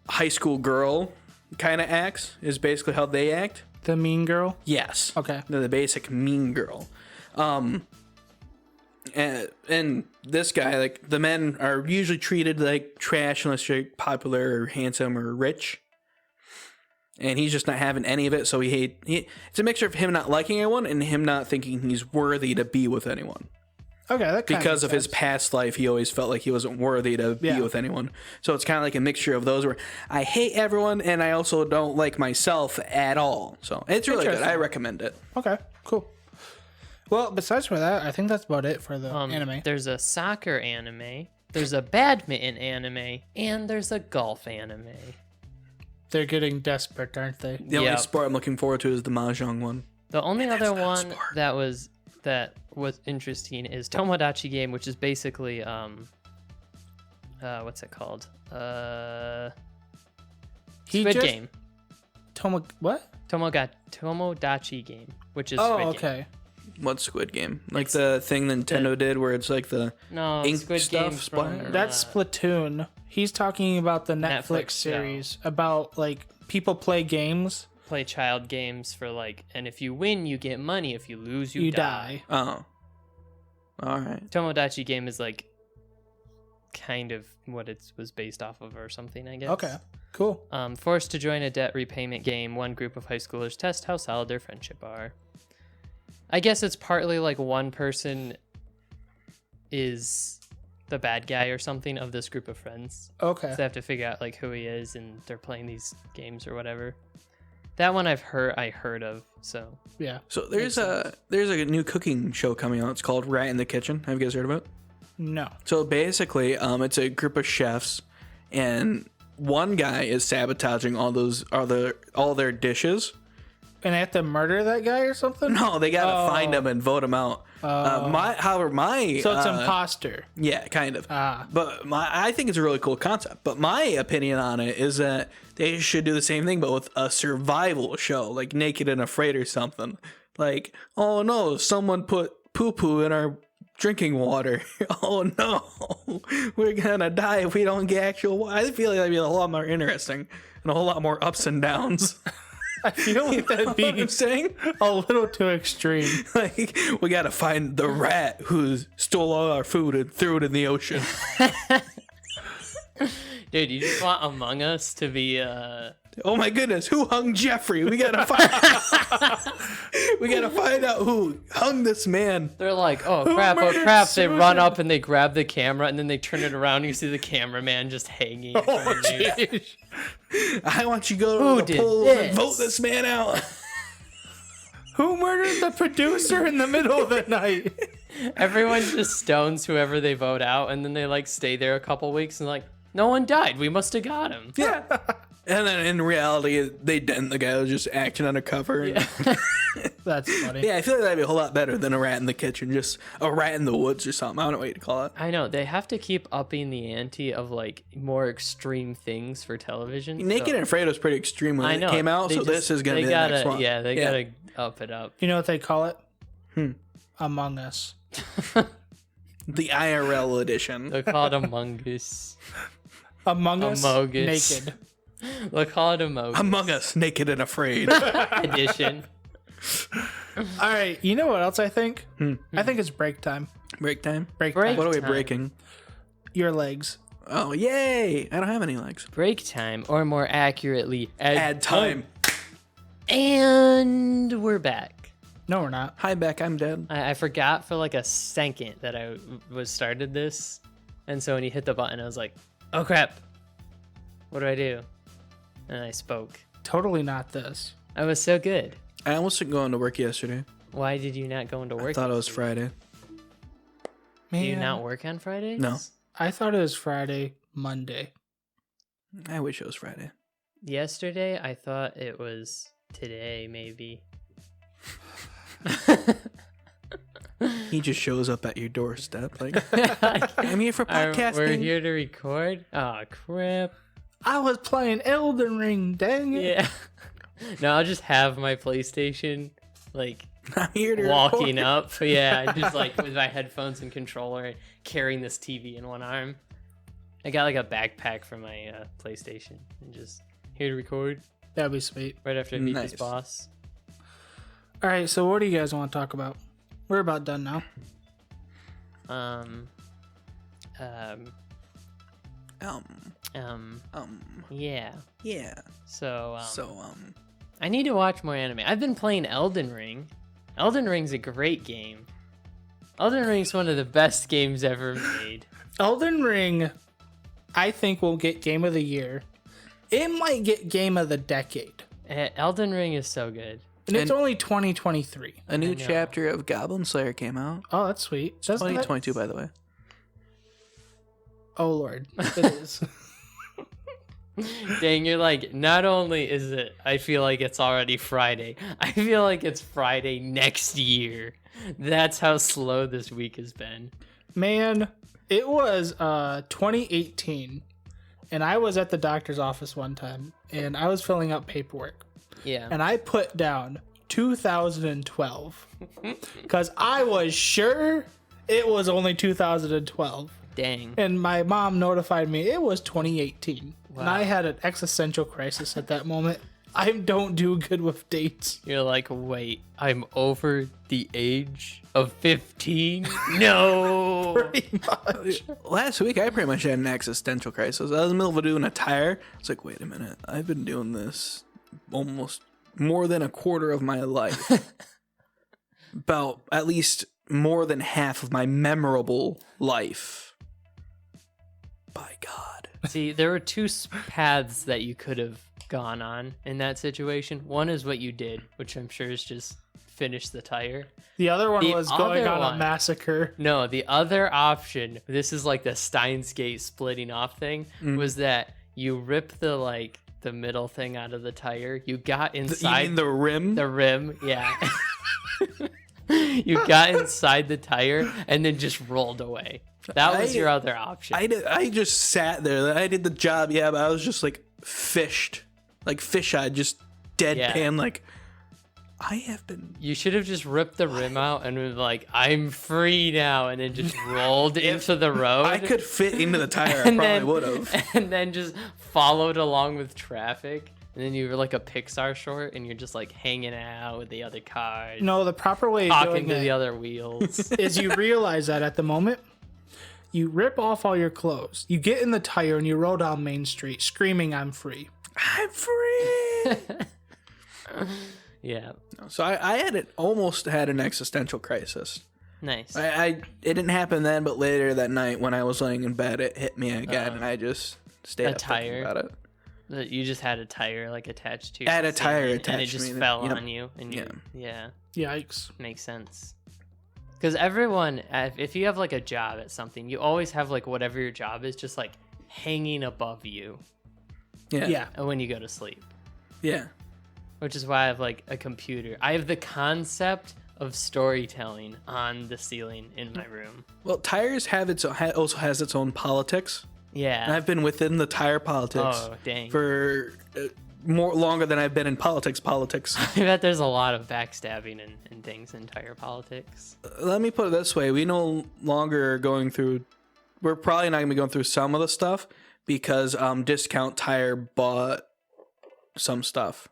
high school girl kind of acts is basically how they act. The mean girl? Yes. Okay. They're the basic mean girl. And this guy, like the men are usually treated like trash unless you're popular or handsome or rich. And he's just not having any of it, so it's a mixture of him not liking anyone and him not thinking he's worthy to be with anyone. Okay, that kinda Because makes of his sense. past life, he always felt like he wasn't worthy to be with anyone. So it's kind of like a mixture of those where I hate everyone and I also don't like myself at all. So it's really good. I recommend it. Okay, cool. Well, besides for that, I think that's about it for the anime. There's a soccer anime, there's a badminton anime, and there's a golf anime. They're getting desperate, aren't they? The only sport I'm looking forward to is the mahjong one. The only other one sport. that was that was interesting is Tomodachi Game, which is basically what's it called? Squid Game. Tomodachi Game, which is Squid Game. Okay. What's Squid Game? Like the thing Nintendo did where it's like the No, ink Squid stuff Game's splatter? from, That's Splatoon. He's talking about the Netflix series about like people play games. play child games for like, and if you win, you get money. If you lose, you die. Oh. All right. Tomodachi Game is like kind of what it was based off of or something, I guess. Okay. Cool. Forced to join a debt repayment game, one group of high schoolers test how solid their friendship are. I guess it's partly like one person is the bad guy or something of this group of friends. Okay. So they have to figure out like who he is, and they're playing these games or whatever. That one I heard of. So Yeah. So there's a new cooking show coming out. It's called Rat in the Kitchen. Have you guys heard about it? No. So basically, it's a group of chefs, and one guy is sabotaging all their dishes. And they have to murder that guy or something? No, they gotta find him and vote him out. My So it's imposter. yeah, kind of. Ah. But I think it's a really cool concept. But my opinion on it is that they should do the same thing, but with a survival show, like Naked and Afraid or something. Like, oh no, someone put poo-poo in our drinking water. Oh no, we're gonna die if we don't get actual water. I feel like that'd be a lot more interesting and a whole lot more ups and downs. I feel like that'd be What I'm saying? a little too extreme. Like, we gotta find the rat who stole all our food and threw it in the ocean. dude, you just want Among Us to be Oh my goodness, who hung Jeffrey? We gotta find out who hung this man. they're like, oh crap, they run up and they grab the camera and then they turn it around and you see the cameraman just hanging. in front of you. I want you to go Who to the did polls and this? vote this man out. Who murdered the producer in the middle of the night? Everyone just stones whoever they vote out, and then they like stay there a couple weeks and like, no one died. We must have got him. Yeah. And then in reality, they didn't. The guy was just acting undercover. Yeah. That's funny. Yeah, I feel like that'd be a whole lot better than a rat in the kitchen. Just a rat in the woods or something. I don't know what you'd call it. I know they have to keep upping the ante of like more extreme things for television. Naked so, and Afraid was pretty extreme when I it know came out, they so just- this is gonna they be gotta, the next one. Yeah, they gotta up it up. You know what they call it? Among Us. The IRL edition. They'll call it Among Us. Among Us Amogus. naked. They'll call it Among Among Us, Naked and Afraid. Edition. All right. You know what else I think? I think it's break time. Break time. Break Break time. What are we time. breaking? Your legs. Oh, yay! I don't have any legs. Break time, or more accurately, Add time. And we're back. No, we're not. Hi, Beck. I'm dead. I forgot for like a second that I was started this, and so when you hit the button, I was like, "Oh crap! What do I do?" And I spoke. Totally not this. I was so good. I almost didn't go into work yesterday. Why did you not go into work? I thought it was Friday. Do you Man, not work on Fridays? No. I thought it was Friday, Monday. I wish it was Friday. Yesterday, I thought it was today, maybe. He just shows up at your doorstep like, I'm here for podcasting. We're here to record. Oh crap! I was playing Elden Ring, dang it. Yeah. No, I'll just have my PlayStation like I'm here to walking record. up. Yeah, just like with my headphones and controller, carrying this TV in one arm. I got like a backpack for my PlayStation and just here to record That'd be sweet. right after I beat Nice. this boss. All right, so what do you guys want to talk about? We're about done now. Um, yeah. Yeah. So, So, I need to watch more anime. I've been playing Elden Ring. Elden Ring's a great game. Elden Ring's one of the best games ever made. Elden Ring, I think, will get Game of the Year. It might get Game of the Decade. Elden Ring is so good. And it's And- only 2023. a new know. chapter of Goblin Slayer came out. Oh, that's sweet. Doesn't that- 2022, by the way. Oh, Lord. It is. Dang, you're like, not only is it, I feel like it's already Friday, I feel like it's Friday next year. That's how slow this week has been. Man, it was 2018, and I was at the doctor's office one time, and I was filling out paperwork, Yeah. and I put down 2012 because I was sure it was only 2012. Dang. And my mom notified me it was 2018. And Wow. I had an existential crisis at that moment. I don't do good with dates. You're like, wait, I'm over the age of 15? No. Pretty much. Last week, I pretty much had an existential crisis. I was in the middle of doing a tire. I was like, wait a minute. I've been doing this almost more than a quarter of my life. About at least more than half of my memorable life. By God. See, there were two paths that you could have gone on in that situation. One is what you did, which I'm sure is just finish the tire. The other one The was going other on one- a massacre. No, the other option, this is like the Steins Gate splitting off thing, was that you rip the middle thing out of the tire. You got inside You mean the rim? the rim, yeah. You got inside the tire and then just rolled away. That was your other option. I just sat there. I did the job, yeah, but I was just like fished. Like fish-eyed, just deadpan, Yeah. like, I have been... You should have just ripped the rim out and was like, I'm free now, and then just rolled into the road. I could fit into the tire, I and probably then, would have. And then just followed along with traffic. And then you were like a Pixar short, and you're just like hanging out with the other cars, No, the proper way of talking doing to the it other wheels. is you realize that at the moment, you rip off all your clothes, you get in the tire, and you roll down Main Street screaming, I'm free. I'm free! Yeah, So almost had an existential crisis. nice. It didn't happen then, but later that night when I was laying in bed, it hit me again, and I just stayed a up thinking tire? about it. You just had a tire like attached to I had a your tire ceiling, attached and it to just me, and fell yep. on you. And yeah, Yikes. makes sense. Because everyone, if you have like a job at something, you always have like whatever your job is, just like hanging above you Yeah. when you go to sleep. Yeah. Which is why I have like a computer. I have the concept of storytelling on the ceiling in my room. Well, tires have also has its own politics. And Yeah. I've been within the tire politics Oh, dang. for more longer than I've been in politics. I bet there's a lot of backstabbing and things in tire politics. Let me put it this way: we no longer are going through. We're probably not going to be going through some of the stuff because Discount Tire bought some stuff.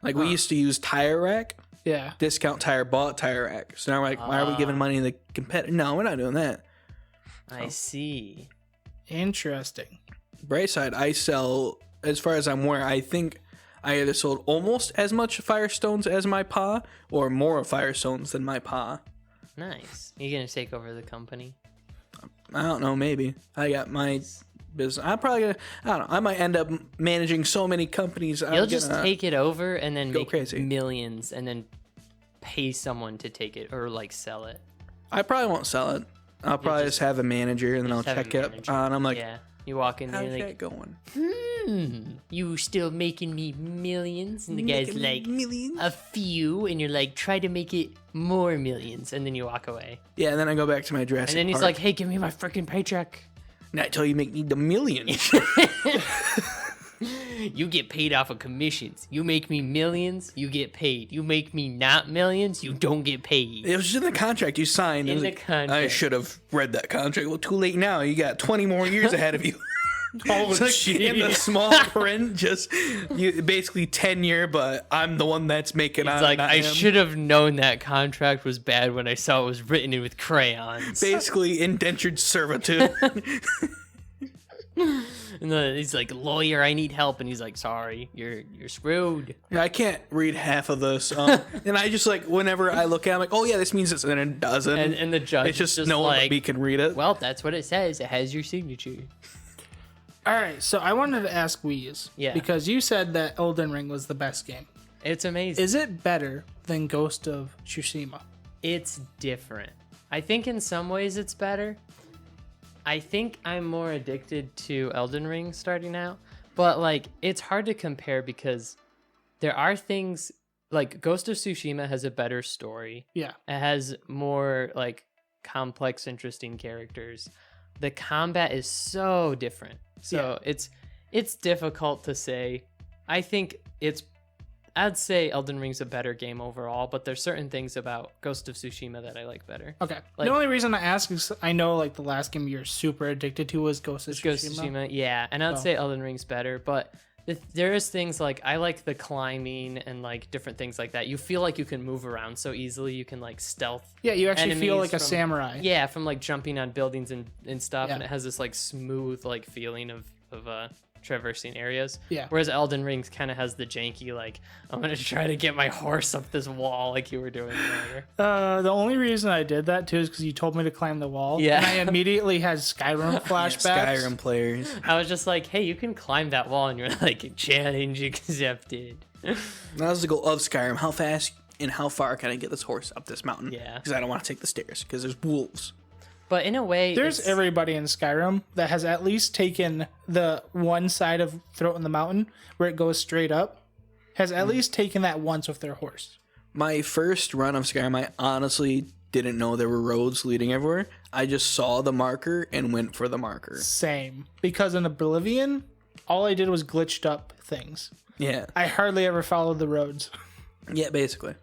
Like we used to use Tire Rack. Yeah. Discount Tire bought Tire Rack. So now we're like, why are we giving money to the competitor? No, we're not doing that. I see. Interesting. Bright side, I sell, as far as I'm aware, I think I either sold almost as much Firestones as my pa or more Firestones than my pa. Nice. You gonna take over the company? I don't know, maybe. I got my business. I'm probably gonna, I don't know, I might end up managing so many companies. You'll just take it over and then go make crazy. millions and then pay someone to take it or like sell it. I probably won't sell it. I'll probably just have a manager and then I'll Just have a check it. manager. And I'm like, Yeah. You walk in how's there that like, going? you still making me millions? And the guy's Making like, millions? a few. And you're like, try to make it more millions. And then you walk away. Yeah, and then I go back to my Jurassic And then he's Park. like, hey, give me my freaking paycheck. Not until you make me the millions. You get paid off of commissions. You make me millions, you get paid. You make me not millions, you don't get paid. It was just in the contract you signed. In It was the like, contract. I should have read that contract. Well, too late now. You got 20 more years ahead of you. Oh, It's like in the small print, just you basically tenure, but I'm the one that's making. It's like, I should have known that contract was bad when I saw it was written in with crayons. basically indentured servitude. And then he's like, lawyer, I need help. And he's like, sorry, you're screwed. I can't read half of this, and I just like whenever I look at, it, I'm like, oh yeah, this means this, and it doesn't. And the judge it's just is no one but like, me can read it. well, that's what it says. It has your signature. All right, so I wanted to ask Weez. Yeah. Because you said that Elden Ring was the best game. It's amazing. Is it better than Ghost of Tsushima? It's different. I think in some ways it's better. I think I'm more addicted to Elden Ring starting out, but like it's hard to compare because there are things like Ghost of Tsushima has a better story. Yeah. It has more like complex, interesting characters. The combat is so different. So it's difficult to say. I think I'd say Elden Ring's a better game overall, but there's certain things about Ghost of Tsushima that I like better. Okay. Like- the only reason I ask is I know like the last game you're super addicted to was Ghost of Tsushima. Ghost of Tsushima, yeah, and I'd So- say Elden Ring's better, but there is things like I like the climbing and like different things like that. You feel like you can move around so easily. You can like stealth. Yeah, you actually feel enemies like a from- samurai. Yeah, from like jumping on buildings and stuff, Yeah. and it has this like smooth like feeling of traversing areas. Yeah. Whereas Elden Ring kind of has the janky like I'm gonna try to get my horse up this wall like you were doing earlier. The only reason I did that too is because you told me to climb the wall. Yeah. And I immediately had Skyrim flashbacks. Skyrim players. I was just like, hey, you can climb that wall, and you're like, challenge accepted. That was the goal of Skyrim. How fast and how far can I get this horse up this mountain? Yeah. Because I don't want to take the stairs because there's wolves. But in a way, There's it's- everybody in Skyrim that has at least taken the one side of Throat in the Mountain where it goes straight up, has at least taken that once with their horse. My first run of Skyrim, I honestly didn't know there were roads leading everywhere. I just saw the marker and went for the marker. Same. Because in Oblivion, all I did was glitched up things. Yeah. I hardly ever followed the roads. Yeah, basically.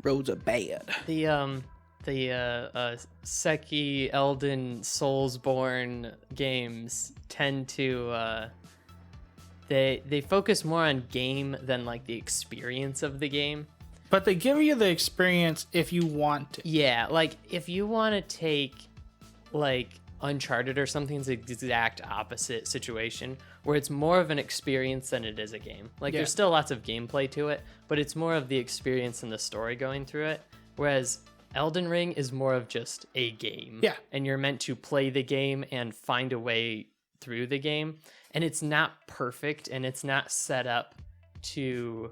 Roads are bad. The Seki, Elden, Soulsborne games tend to they focus more on game than like the experience of the game. But they give you the experience if you want to. Yeah, like if you want to take like Uncharted or something, it's the exact opposite situation where it's more of an experience than it is a game. Like Yeah. there's still lots of gameplay to it, but it's more of the experience and the story going through it. Whereas Elden Ring is more of just a game. Yeah. And you're meant to play the game and find a way through the game. And it's not perfect and it's not set up to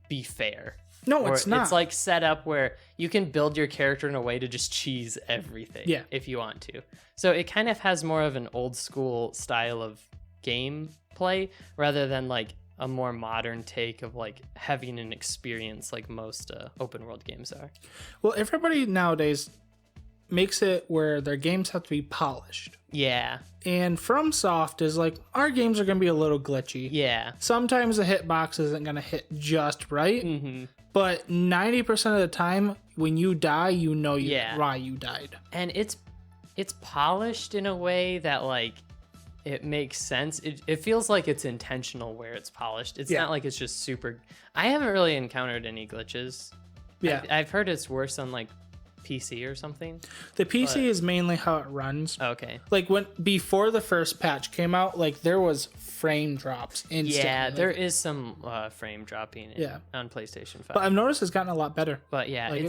be fair. No, Or it's not. It's like set up where you can build your character in a way to just cheese everything Yeah. if you want to. So it kind of has more of an old school style of gameplay rather than like a more modern take of like having an experience like most open world games are. Well, everybody nowadays makes it where their games have to be polished. Yeah. And FromSoft is like, our games are going to be a little glitchy. Yeah. Sometimes the hitbox isn't going to hit just right. Hmm. But 90% of the time, when you die, you know Yeah. why you died. And it's polished in a way that like it makes sense. It feels like it's intentional where it's polished. It's Yeah. not like it's just super. I haven't really encountered any glitches. Yeah. I've heard it's worse on like PC or something. The PC but- is mainly how it runs. Okay. Like before the first patch came out, like there was frame drops instantly. Yeah, Like, there is some frame dropping Yeah. on PlayStation 5. But I've noticed it's gotten a lot better. But yeah, Like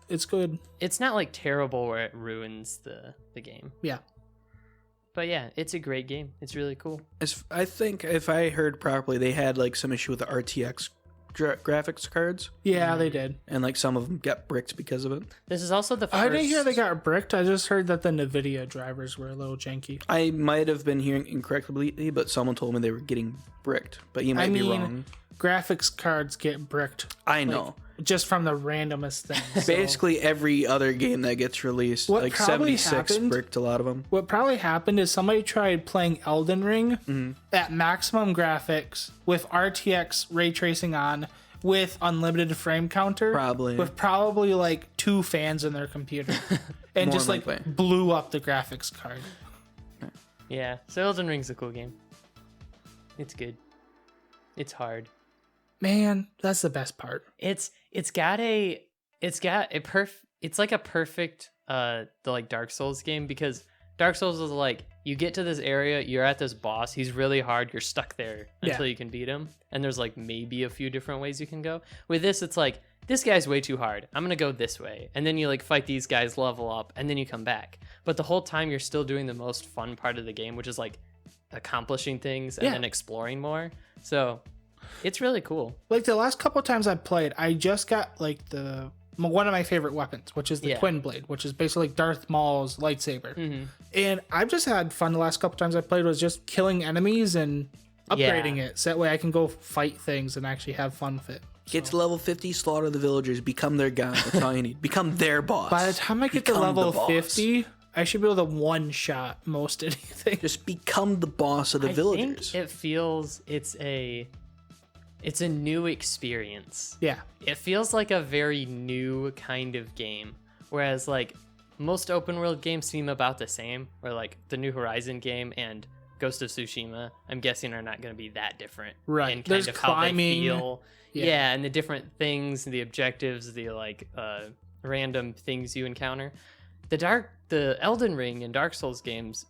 it's good. it's not like terrible where it ruins the game. Yeah. But yeah, it's a great game. It's really cool. I think if I heard properly, they had like some issue with the RTX graphics cards, Yeah, they did. and like some of them got bricked because of it. This is also the first. I didn't hear they got bricked. I just heard that the NVIDIA drivers were a little janky. I might have been hearing incorrectly, but someone told me they were getting bricked. But you might be wrong. Graphics cards get bricked I know. just from the randomest things. So Basically, every other game that gets released, What like probably 76 happened- bricked a lot of them. what probably happened is somebody tried playing Elden Ring Mm-hmm. at maximum graphics with RTX ray tracing on with unlimited frame counter. Probably. With probably like 2 fans in their computer. And More just like likely. blew up the graphics card. Yeah, so Elden Ring's a cool game. It's good. It's hard. Man, that's the best part. It's like a perfect the like Dark Souls game, because Dark Souls is like you get to this area, you're at this boss, he's really hard, you're stuck there until you can beat him, and there's like maybe a few different ways you can go. With this, it's like this guy's way too hard, I'm gonna go this way, and then you like fight these guys, level up, and then you come back. But the whole time you're still doing the most fun part of the game, which is like accomplishing things and Yeah. then exploring more. So it's really cool. Like the last couple times I played, I just got like the one of my favorite weapons, which is the Twin Blade, which is basically like Darth Maul's lightsaber. And I've just had fun the last couple times I played was just killing enemies and upgrading it, so that way I can go fight things and actually have fun with it. Get to level 50, slaughter the villagers, become their guy. That's all you need. Become their boss. By the time I get to level 50, I should be able to one-shot most anything. Just become the boss of the villagers. Think it feels it's a new experience. Yeah. It feels like a very new kind of game. Whereas like most open world games seem about the same, or like the New Horizon game and Ghost of Tsushima, I'm guessing are not going to be that different. Right. In kind There's of climbing. how they feel. Yeah, and the different things, the objectives, the like random things you encounter. The Elden Ring and Dark Souls games,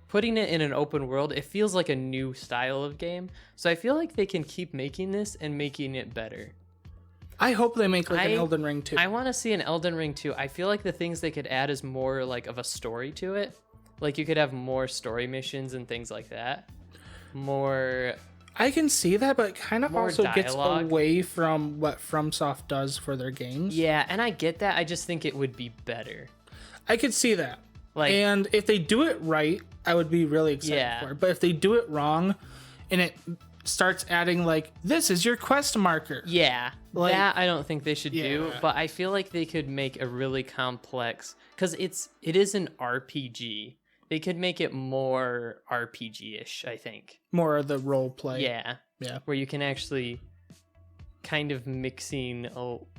putting it in an open world, it feels like a new style of game. So I feel like they can keep making this and making it better. I hope they make like an Elden Ring 2. I want to see an Elden Ring 2. I feel like the things they could add is more like of a story to it. Like you could have more story missions and things like that. More... I can see that, but it kind of also gets dialogue. away from what FromSoft does for their games. Yeah, and I get that. I just think it would be better. I could see that. Like, and if they do it right, I would be really excited for it. But if they do it wrong and it starts adding like, this is your quest marker. Yeah, like, that I don't think they should do. But I feel like they could make a really complex... Because it is an RPG. They could make it more RPG-ish, I think. More of the role play. Yeah. Yeah. Where you can actually kind of mixing...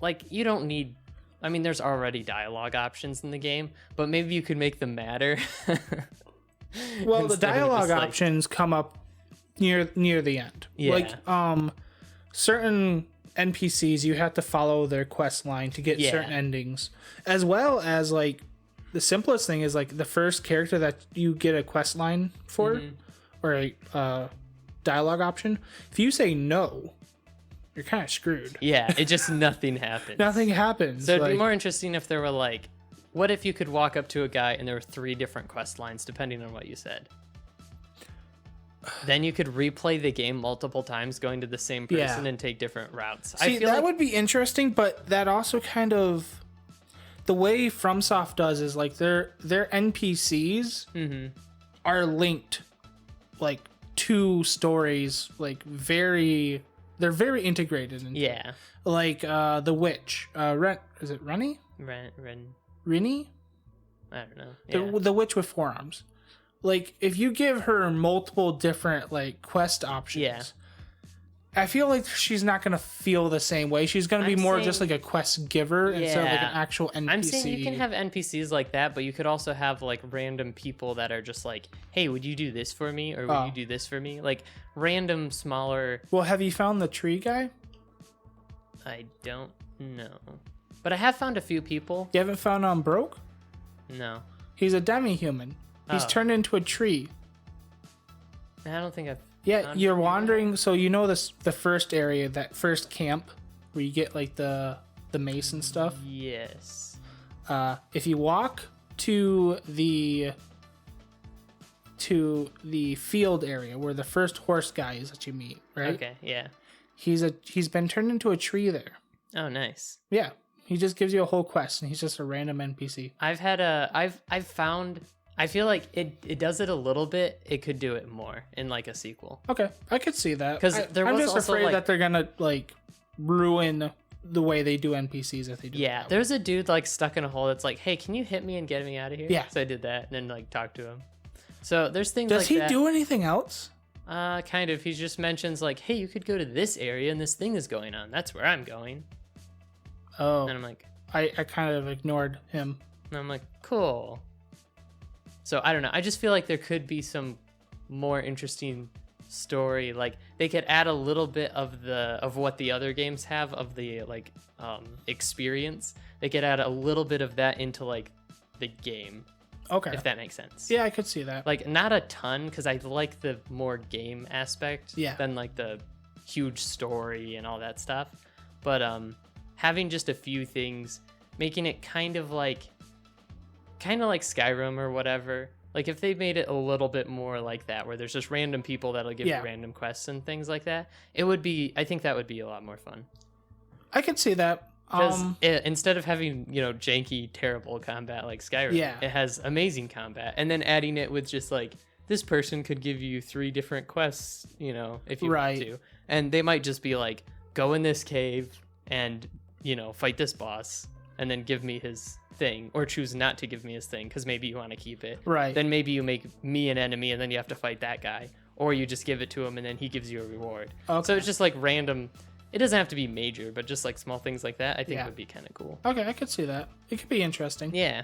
like, you don't need... I mean, there's already dialogue options in the game, but maybe you could make them matter. Well, the dialogue options come up near the end. Yeah. Like, certain NPCs, you have to follow their quest line to get certain endings. As well as, like, the simplest thing is, like, the first character that you get a quest line for, or a dialogue option, if you say no, you're kind of screwed. Yeah, it just nothing happens. Nothing happens. So it'd be more interesting if there were like, what if you could walk up to a guy and there were 3 different quest lines depending on what you said? Then you could replay the game multiple times, going to the same person and take different routes. See, that would be interesting, but that also kind of the way FromSoft does is like their NPCs are linked like to stories, like they're very integrated into like the witch is it Rennie? Rinnie? I don't know. The witch with 4 arms. Like if you give her multiple different like quest options, I feel like she's not gonna feel the same way. She's gonna be more just like a quest giver instead of like an actual NPC. I'm saying you can have NPCs like that, but you could also have like random people that are just like, hey, would you do this for me? Or would you do this for me? Like random smaller... Well, have you found the tree guy? I don't know. But I have found a few people. You haven't found Broke? No. He's a demi-human. He's turned into a tree. I don't think I've... Yeah, you're wandering, so you know this the first area, that first camp where you get like the mace and stuff. Yes. If you walk to the field area where the first horse guy is that you meet, right? Okay, yeah. He's been turned into a tree there. Oh, nice. Yeah, he just gives you a whole quest, and he's just a random NPC. I've found. I feel like it does it a little bit. It could do it more in like a sequel. Okay, I could see that. Because I'm just afraid that they're gonna like ruin the way they do NPCs if they do. Yeah, there's a dude like stuck in a hole that's like, hey, can you hit me and get me out of here? Yeah. So I did that and then like talked to him. So there's things Does like he that. do anything else? Kind of. He just mentions like, hey, you could go to this area and this thing is going on. That's where I'm going. Oh. And I'm like, I kind of ignored him. And I'm like, cool. So I don't know. I just feel like there could be some more interesting story. Like they could add a little bit of what the other games have of the like experience. They could add a little bit of that into like the game. Okay. If that makes sense. Yeah, I could see that. Like not a ton, because I like the more game aspect than like the huge story and all that stuff. But having just a few things, making it kind of like Skyrim or whatever. Like if they made it a little bit more like that, where there's just random people that'll give you random quests and things like that, I think that would be a lot more fun. I could see that. Because instead of having, janky, terrible combat like Skyrim, Yeah. it has amazing combat. And then adding it with just like, this person could give you 3 different quests, if you want to. And they might just be like, go in this cave and, fight this boss and then give me his thing, or choose not to give me his thing because maybe you want to keep it. Right. Then maybe you make me an enemy and then you have to fight that guy. Or you just give it to him and then he gives you a reward. Okay. So it's just like random. It doesn't have to be major, but just like small things like that, I think would be kind of cool. Okay, I could see that. It could be interesting. Yeah.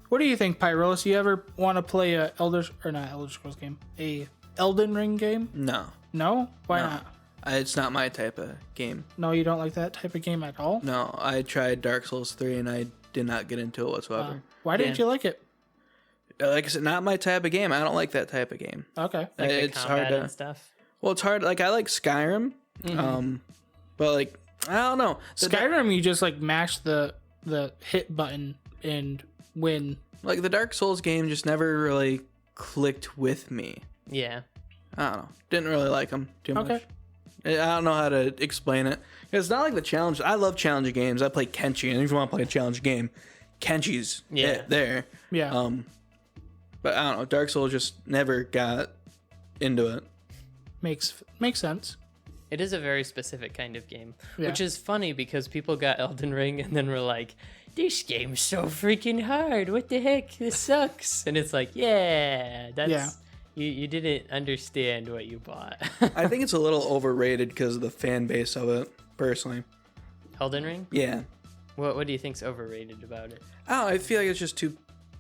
What do you think, Pyrolis? You ever want to play a Elder Scrolls game? A Elden Ring game? No. No? Why No. not? It's not my type of game. No, you don't like that type of game at all? No, I tried Dark Souls 3 and I did not get into it whatsoever. Why didn't you like it? Like I said, not my type of game. I don't like that type of game. Okay. Like the It's combat hard to. and stuff. Well, it's hard. Like I like Skyrim, but like I don't know. Skyrim, you just like mash the hit button and win. Like the Dark Souls game just never really clicked with me. Yeah. I don't know. Didn't really like them too much. Okay. I don't know how to explain it. It's not like the challenge. I love challenging games. I play Kenshi, and if you want to play a challenge game, Kenshi's it there. Yeah. But I don't know. Dark Souls just never got into it. Makes sense. It is a very specific kind of game, Yeah. which is funny because people got Elden Ring and then were like, this game's so freaking hard. What the heck? This sucks. And it's like, that's... You didn't understand what you bought. I think it's a little overrated because of the fan base of it, personally. Elden Ring? Yeah. What do you think's overrated about it? I don't know. I feel like it's just too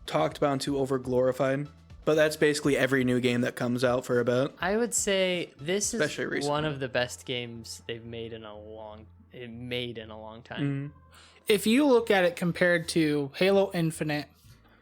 talked about and too over glorified. But that's basically every new game that comes out for a bit. I would say this is Especially recently. one of the best games they've made in a long time. If you look at it compared to Halo Infinite,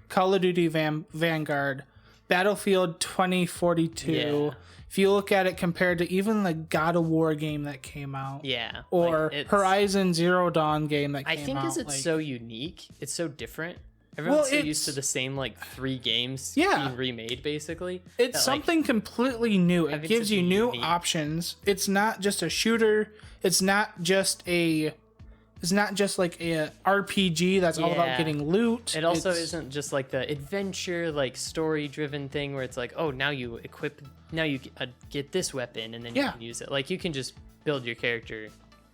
Call of Duty Vanguard, Battlefield 2042, Yeah. if you look at it compared to even the God of War game that came out, Yeah. or like, it's- Horizon Zero Dawn game that I came think out, because it's like, so unique, it's so different. Everyone's so used to the same like 3 games being remade, basically. it's that, something completely new. It having gives such you a new unique- options. It's not just a shooter. It's not just like a RPG that's all about Yeah. getting loot. It also It's- isn't just like the adventure, like story-driven thing where it's like, oh, now you get this weapon and then you Yeah. can use it. Like you can just build your character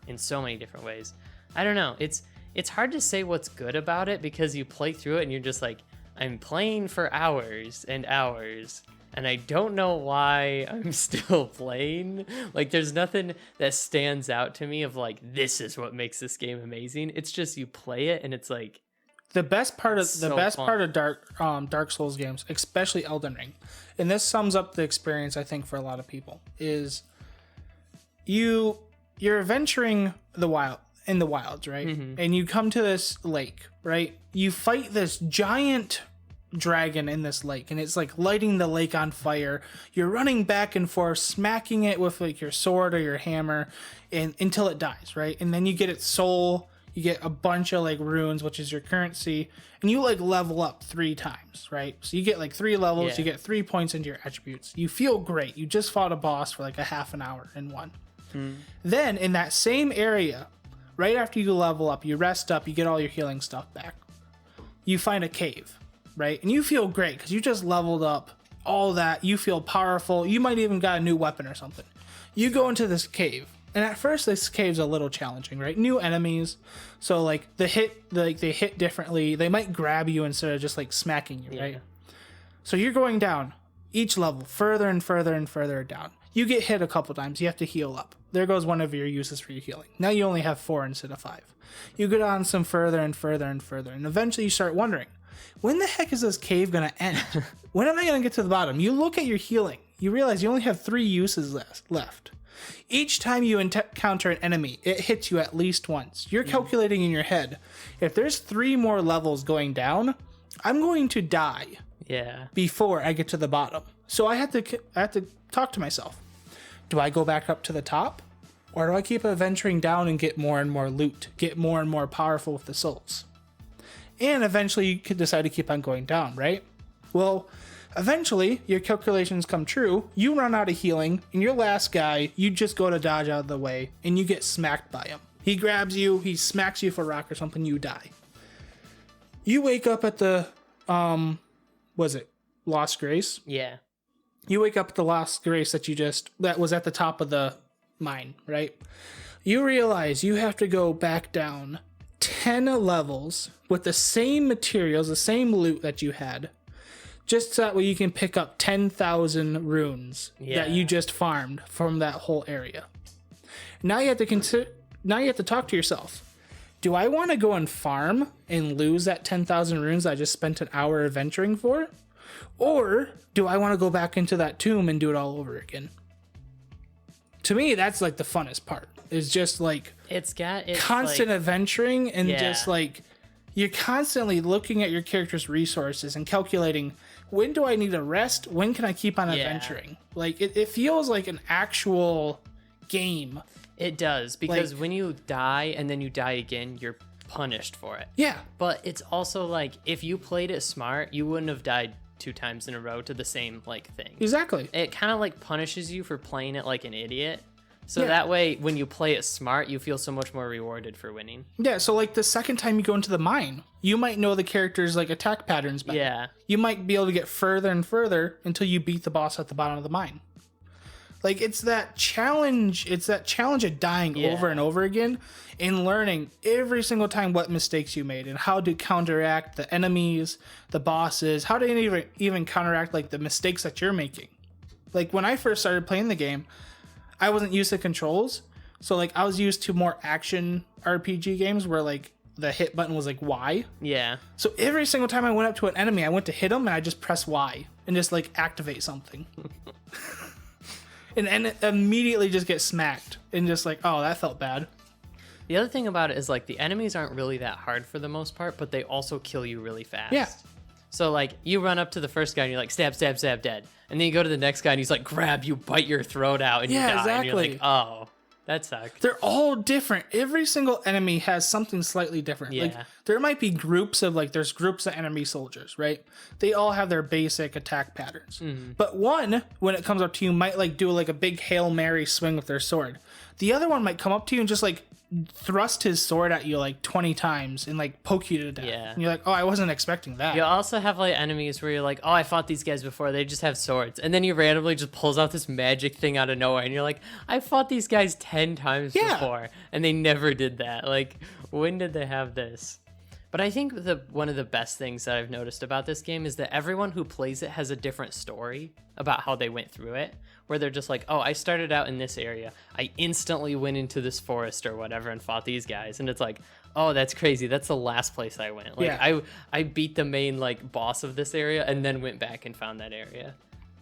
in so many different ways. I don't know. It's hard to say what's good about it because you play through it and you're just like, I'm playing for hours and hours. And I don't know why I'm still playing. Like, there's nothing that stands out to me of like, this is what makes this game amazing. It's just you play it and it's like, the best part of so fun. Dark Souls games, especially Elden Ring, and this sums up the experience I think for a lot of people, is you're adventuring in the wilds, right? And you come to this lake, right? You fight this giant dragon in this lake, and it's like lighting the lake on fire. You're running back and forth, smacking it with like your sword or your hammer, and until it dies, right? And then you get its soul. You get a bunch of like runes, which is your currency, and you like level up 3 times, right? So you get like 3 levels. Yeah. You get 3 points into your attributes. You feel great. You just fought a boss for like a half an hour and won. Then in that same area, right after you level up, you rest up, you get all your healing stuff back. You find a cave, right? And you feel great because you just leveled up all that. You feel powerful. You might even got a new weapon or something. You go into this cave, and at first this cave's a little challenging, right? New enemies, so like they hit differently. They might grab you instead of just like smacking you, right? So you're going down each level further and further and further down. You get hit a couple times. You have to heal up. There goes one of your uses for your healing. Now you only have 4 instead of 5. You go down some further and further and further, and eventually you start wondering, when the heck is this cave going to end? When am I going to get to the bottom? You look at your healing. You realize you only have 3 uses left. Each time you encounter an enemy, it hits you at least once. You're calculating in your head, if there's 3 more levels going down, I'm going to die before I get to the bottom. So I have to talk to myself. Do I go back up to the top? Or do I keep adventuring down and get more and more loot, get more and more powerful with the souls? And eventually you could decide to keep on going down, right? Well, eventually your calculations come true. You run out of healing, and your last guy, you just go to dodge out of the way, and you get smacked by him. He grabs you, he smacks you for a rock or something, you die. You wake up at the, was it Lost Grace? Yeah. You wake up at the Lost Grace that was at the top of the mine, right? You realize you have to go back down 10 levels with the same materials, the same loot that you had, just so that way you can pick up 10,000 runes that you just farmed from that whole area. Now you have to talk to yourself. Do I want to go and farm and lose that 10,000 runes I just spent an hour adventuring for? Or do I want to go back into that tomb and do it all over again? To me, that's like the funnest part. Is just like it's constant like, adventuring and just like you're constantly looking at your character's resources and calculating, when do I need to rest? When can I keep on adventuring? Like it feels like an actual game. It does, because when you die and then you die again, you're punished for it. Yeah. But it's also like, if you played it smart, you wouldn't have died 2 times in a row to the same like thing. Exactly. It kind of like punishes you for playing it like an idiot. So that way, when you play it smart, you feel so much more rewarded for winning. Yeah, so like the second time you go into the mine, you might know the character's like attack patterns better. Yeah. You might be able to get further and further until you beat the boss at the bottom of the mine. Like it's that challenge of dying over and over again and learning every single time what mistakes you made and how to counteract the enemies, the bosses, how to even counteract like the mistakes that you're making. Like when I first started playing the game, I wasn't used to controls. So like I was used to more action RPG games where like the hit button was like Y. Yeah. So every single time I went up to an enemy, I went to hit him and I just press Y and just like activate something. and it immediately just get smacked and just like, oh, that felt bad. The other thing about it is like the enemies aren't really that hard for the most part, but they also kill you really fast. Yeah. So like you run up to the first guy and you're like stab, stab, stab, dead. And then you go to the next guy and he's like grab you, bite your throat out, and you die. Exactly. And you're like, oh, that sucked. They're all different. Every single enemy has something slightly different. Yeah. Like there might be groups of there's groups of enemy soldiers, right? They all have their basic attack patterns. Mm-hmm. But one, when it comes up to you, might like do like a big Hail Mary swing with their sword. The other one might come up to you and just like thrust his sword at you like 20 times and like poke you to death. Yeah. And you're like, oh, I wasn't expecting that. You also have like enemies where you're like, oh, I fought these guys before. They just have swords. And then he randomly just pulls out this magic thing out of nowhere. And you're like, I fought these guys 10 times before. And they never did that. Like, when did they have this? But I think one of the best things that I've noticed about this game is that everyone who plays it has a different story about how they went through it. Where they're just like, oh, I started out in this area. I instantly went into this forest or whatever and fought these guys. And it's like, oh, that's crazy. That's the last place I went. Like, I beat the main like boss of this area and then went back and found that area.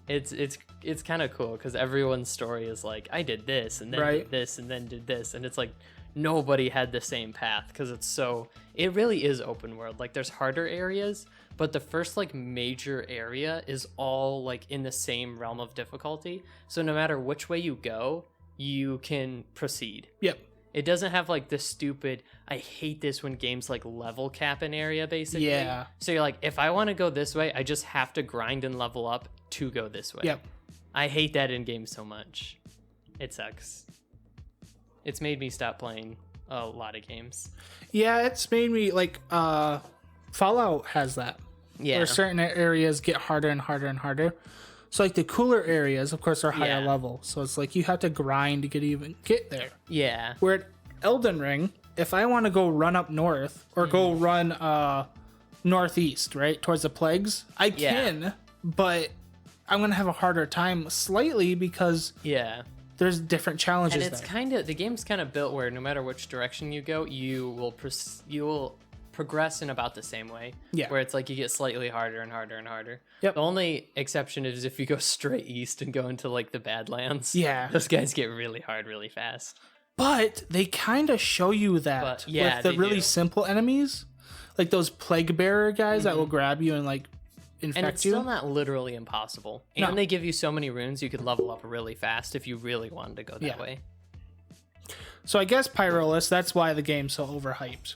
It's kind of cool because everyone's story is like, I did this and then did this and then did this. And it's like, nobody had the same path because it really is open world. Like there's harder areas, but the first like major area is all like in the same realm of difficulty. So no matter which way you go, you can proceed. Yep. It doesn't have like the stupid, I hate this when games like level cap an area basically. Yeah. So you're like, if I want to go this way, I just have to grind and level up to go this way. Yep. I hate that in games so much. It sucks. It's made me stop playing a lot of games. Yeah, it's made me like Fallout has that. Yeah. Where certain areas get harder and harder and harder. So like the cooler areas, of course, are higher level. So it's like you have to grind to get there. Yeah. Where at Elden Ring, if I want to go run up north or go run northeast, right, towards the plagues, I can, but I'm gonna have a harder time slightly because there's different challenges. And it's the game's kind of built where no matter which direction you go, you will progress in about the same way. Yeah. Where it's like you get slightly harder and harder and harder. Yep. The only exception is if you go straight east and go into like the Badlands. Yeah. Those guys get really hard really fast. But they kind of show you that with the really simple enemies, like those plague bearer guys that will grab you and like infect you. And it's still not literally impossible. And they give you so many runes you could level up really fast if you really wanted to go that way. So I guess Pyrolus, that's why the game's so overhyped.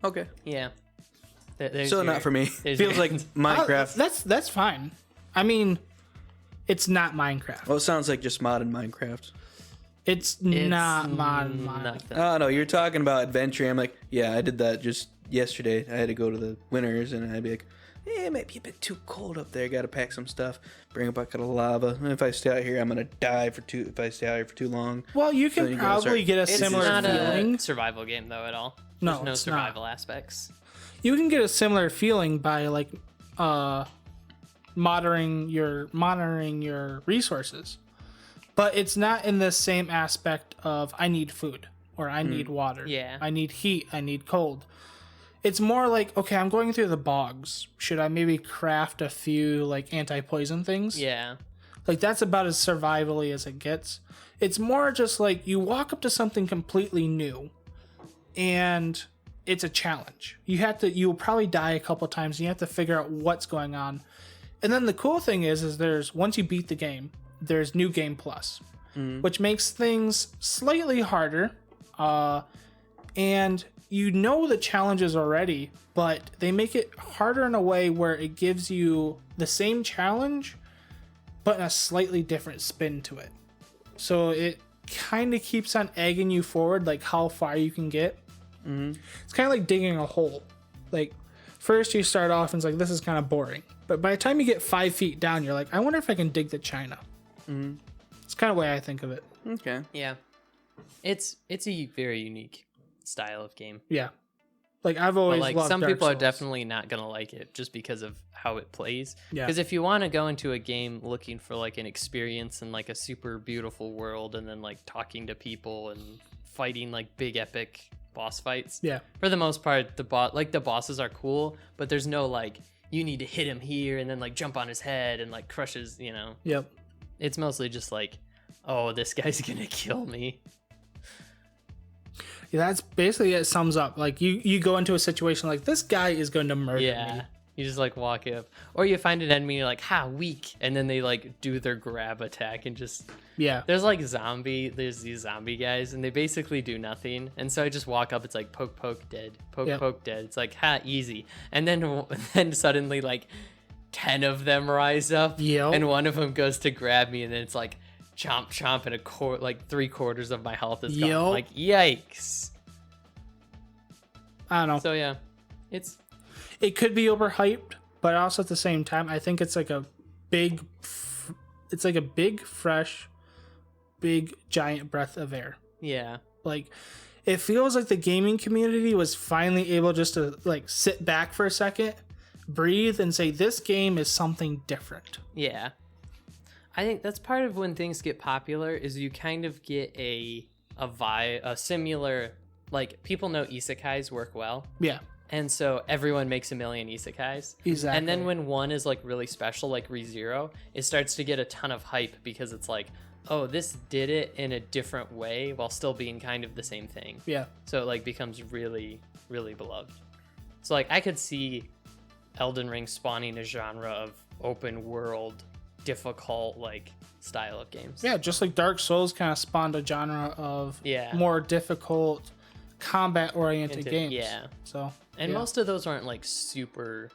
Okay. Yeah. Still not for me. Feels like Minecraft. That's fine. I mean, it's not Minecraft. Well, it sounds like just modded Minecraft. It's not modern. Nothing. Oh no, you're talking about adventure. I'm like, yeah, I did that just yesterday. I had to go to the Winners, and I'd be like, it might be a bit too cold up there. Got to pack some stuff. Bring a bucket of lava. If I stay out here, I'm gonna die if I stay out here for too long. Well, you So can you gotta probably get a It's similar not feeling. a survival game though at all. No, There's no it's not. survival aspects. You can get a similar feeling by like monitoring your resources, but it's not in the same aspect of I need food or I need water. Yeah. I need heat. I need cold. It's more like, okay, I'm going through the bogs. Should I maybe craft a few like anti-poison things? Yeah. Like that's about as survivally as it gets. It's more just like you walk up to something completely new and it's a challenge. You'll probably die a couple times and you have to figure out what's going on. And then the cool thing is there's once you beat the game, there's new game plus, which makes things slightly harder. And you know the challenges already, but they make it harder in a way where it gives you the same challenge, but a slightly different spin to it. So it kind of keeps on egging you forward, like how far you can get. It's kind of like digging a hole. Like first you start off and it's like, this is kind of boring. But by the time you get 5 feet down, you're like, I wonder if I can dig the China. It's kind of the way I think of it. Okay. Yeah. It's a very unique style of game. Yeah. Like I've But always like loved some Dark people are Souls. definitely not gonna like it just because of how it plays. Yeah. Because if you want to go into a game looking for like an experience in like a super beautiful world and then like talking to people and fighting like big epic boss fights. Yeah. For the most part, the bosses are cool, but there's no like you need to hit him here and then like jump on his head and like crush his, Yep. It's mostly just like, oh, this guy's gonna kill me. Yeah, that's basically it. Sums up. Like you go into a situation like this guy is going to murder Yeah. me. You just like walk up, or you find an enemy, you're like, ha, weak, and then they like do their grab attack and just Yeah. there's these zombie guys, and they basically do nothing, and so I just walk up, it's like poke poke dead, poke Yep. poke dead. It's like ha, easy, and then suddenly like 10 of them rise up, Yep. and one of them goes to grab me, and then it's like chomp chomp, and like 3/4 of my health is gone. Yep. Like yikes. I don't know. So yeah, It could be overhyped, but also at the same time, I think it's like a big, fresh, big, giant breath of air. yeah. Like, it feels like the gaming community was finally able just to like sit back for a second, breathe, and say this game is something different. Yeah. I think that's part of when things get popular is you kind of get a similar, like people know isekais work well. Yeah, And so everyone makes a million isekais. exactly. And then when one is like really special, like ReZero, it starts to get a ton of hype because it's like, oh, this did it in a different way while still being kind of the same thing. Yeah, So it like becomes really, really beloved. So like I could see Elden Ring spawning a genre of open world, difficult like style of games. yeah, just like Dark Souls kind of spawned a genre of Yeah. more difficult, combat-oriented games. Yeah. So And yeah. most of those aren't like super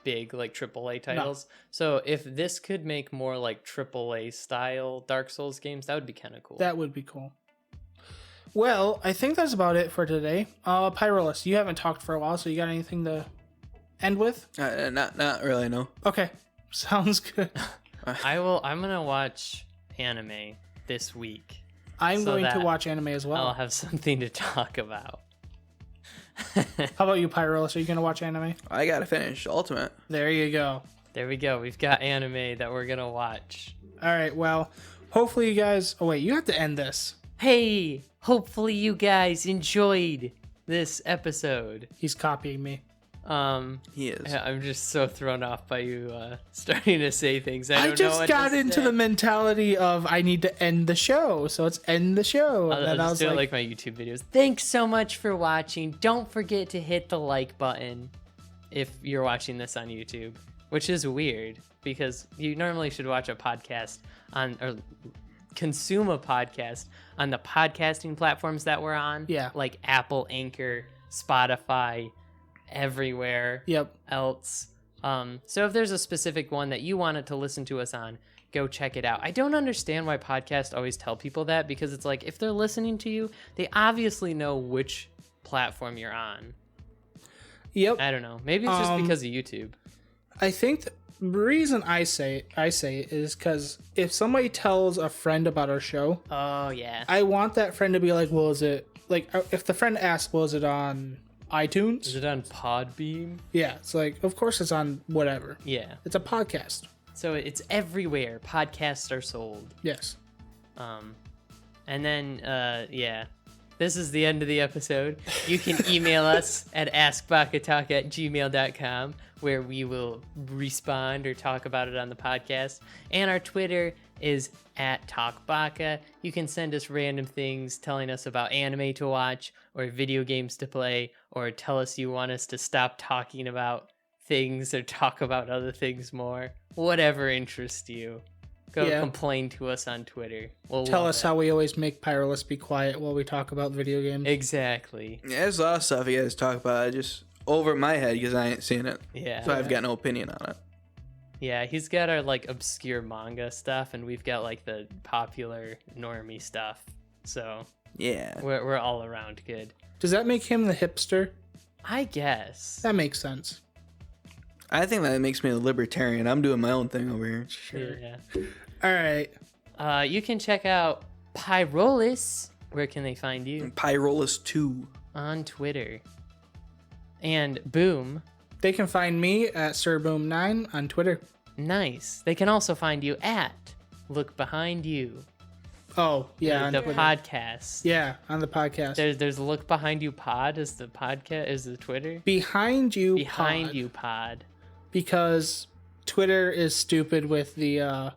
big like AAA titles. So if this could make more like AAA style Dark Souls games, that would be kind of cool. That would be cool. Well, I think that's about it for today. Pyrolus, you haven't talked for a while, so you got anything to end with? Not really, no. Okay, sounds good. I'm gonna watch anime this week. I'm So going to that watch anime as I'll well. have something to talk about. How about you, Pyrolus? Are you going to watch anime? I gotta finish Ultimate. There you go. There we go. We've got anime that we're gonna watch. All right, well, hopefully you guys... Oh, wait, you have to end this. Hey, hopefully you guys enjoyed this episode. He's copying me. He is. I'm just so thrown off by you starting to say things. I I don't know just what got to into say. the mentality of I need to end the show, so it's end the show. I'll And then I just was do it like, like my YouTube videos. Thanks so much for watching. Don't forget to hit the like button if you're watching this on YouTube, which is weird because you normally should watch a podcast on or consume a podcast on the podcasting platforms that we're on. Yeah. Like Apple, Anchor, Spotify, everywhere yep. else. So if there's a specific one that you wanted to listen to us on, go check it out. I don't understand why podcasts always tell people that, because it's like, if they're listening to you, they obviously know which platform you're on. Yep. I don't know. Maybe it's just because of YouTube. I think the reason I say it is because if somebody tells a friend about our show, Oh, yeah. I want that friend to be like, well, is it like, if the friend asks, well, is it on iTunes? Is it on Podbeam? Yeah, it's like, of course it's on whatever. Yeah. It's a podcast. So it's everywhere. Podcasts are sold. Yes. And then, yeah. This is the end of the episode. You can email us at askbakatalk@gmail.com, where we will respond or talk about it on the podcast. And our Twitter is @TalkBaka. You can send us random things telling us about anime to watch or video games to play, or tell us you want us to stop talking about things or talk about other things more. Whatever interests you. Go complain to us on Twitter. We'll Tell love us it. how we always make Pyrolus be quiet while we talk about video games. Exactly. Yeah, there's a lot of stuff you guys talk about. Just over my head because I ain't seen it. Yeah. So I've got no opinion on it. Yeah, he's got our like obscure manga stuff, and we've got like the popular normie stuff. So Yeah. we're all around good. Does that make him the hipster? I guess. That makes sense. I think that makes me a libertarian. I'm doing my own thing over here. Yeah. All right. You can check out Pyrolus. Where can they find you? Pyrolus 2. On Twitter. And Boom. They can find me at SirBoom9 on Twitter. Nice. They can also find you at Look Behind You. Oh, yeah. on The Twitter. podcast. Yeah, on the podcast. There's Look Behind You Pod is the podcast, is the Twitter. Behind you. Behind pod, You Pod. Because Twitter is stupid with the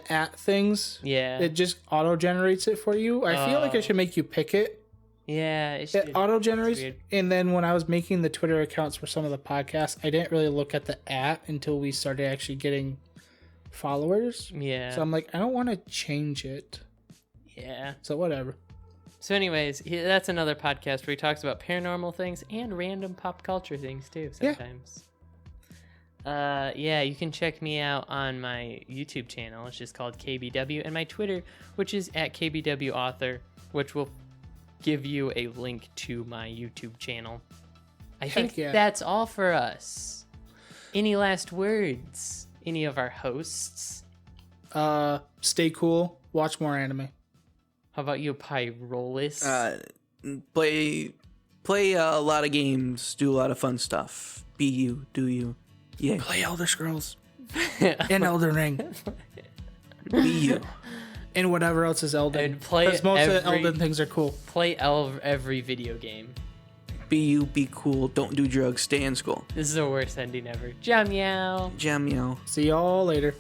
at things. Yeah. It just auto generates it for you. I feel like I should make you pick it. Yeah. It auto generates. weird. And then when I was making the Twitter accounts for some of the podcasts, I didn't really look at the at until we started actually getting followers. Yeah. So I'm like, I don't want to change it. Yeah. So whatever. So anyways, that's another podcast where he talks about paranormal things and random pop culture things too sometimes. Yeah, you can check me out on my YouTube channel, it's just called KBW, and my Twitter, which is at KBWAuthor, which will give you a link to my YouTube channel. I think yeah. that's all for us. Any last words? Any of our hosts? Stay cool. Watch more anime. How about you, Pyrolus? Play a lot of games. Do a lot of fun stuff. Be you. Do you. Yeah. Play Elder Scrolls. And Elden Ring. Be you. And whatever else is Elden. And play Because most of the every- Elden things are cool. Play every video game. Be you. Be cool. Don't do drugs. Stay in school. This is the worst ending ever. Jam meow. Jam meow. See y'all later.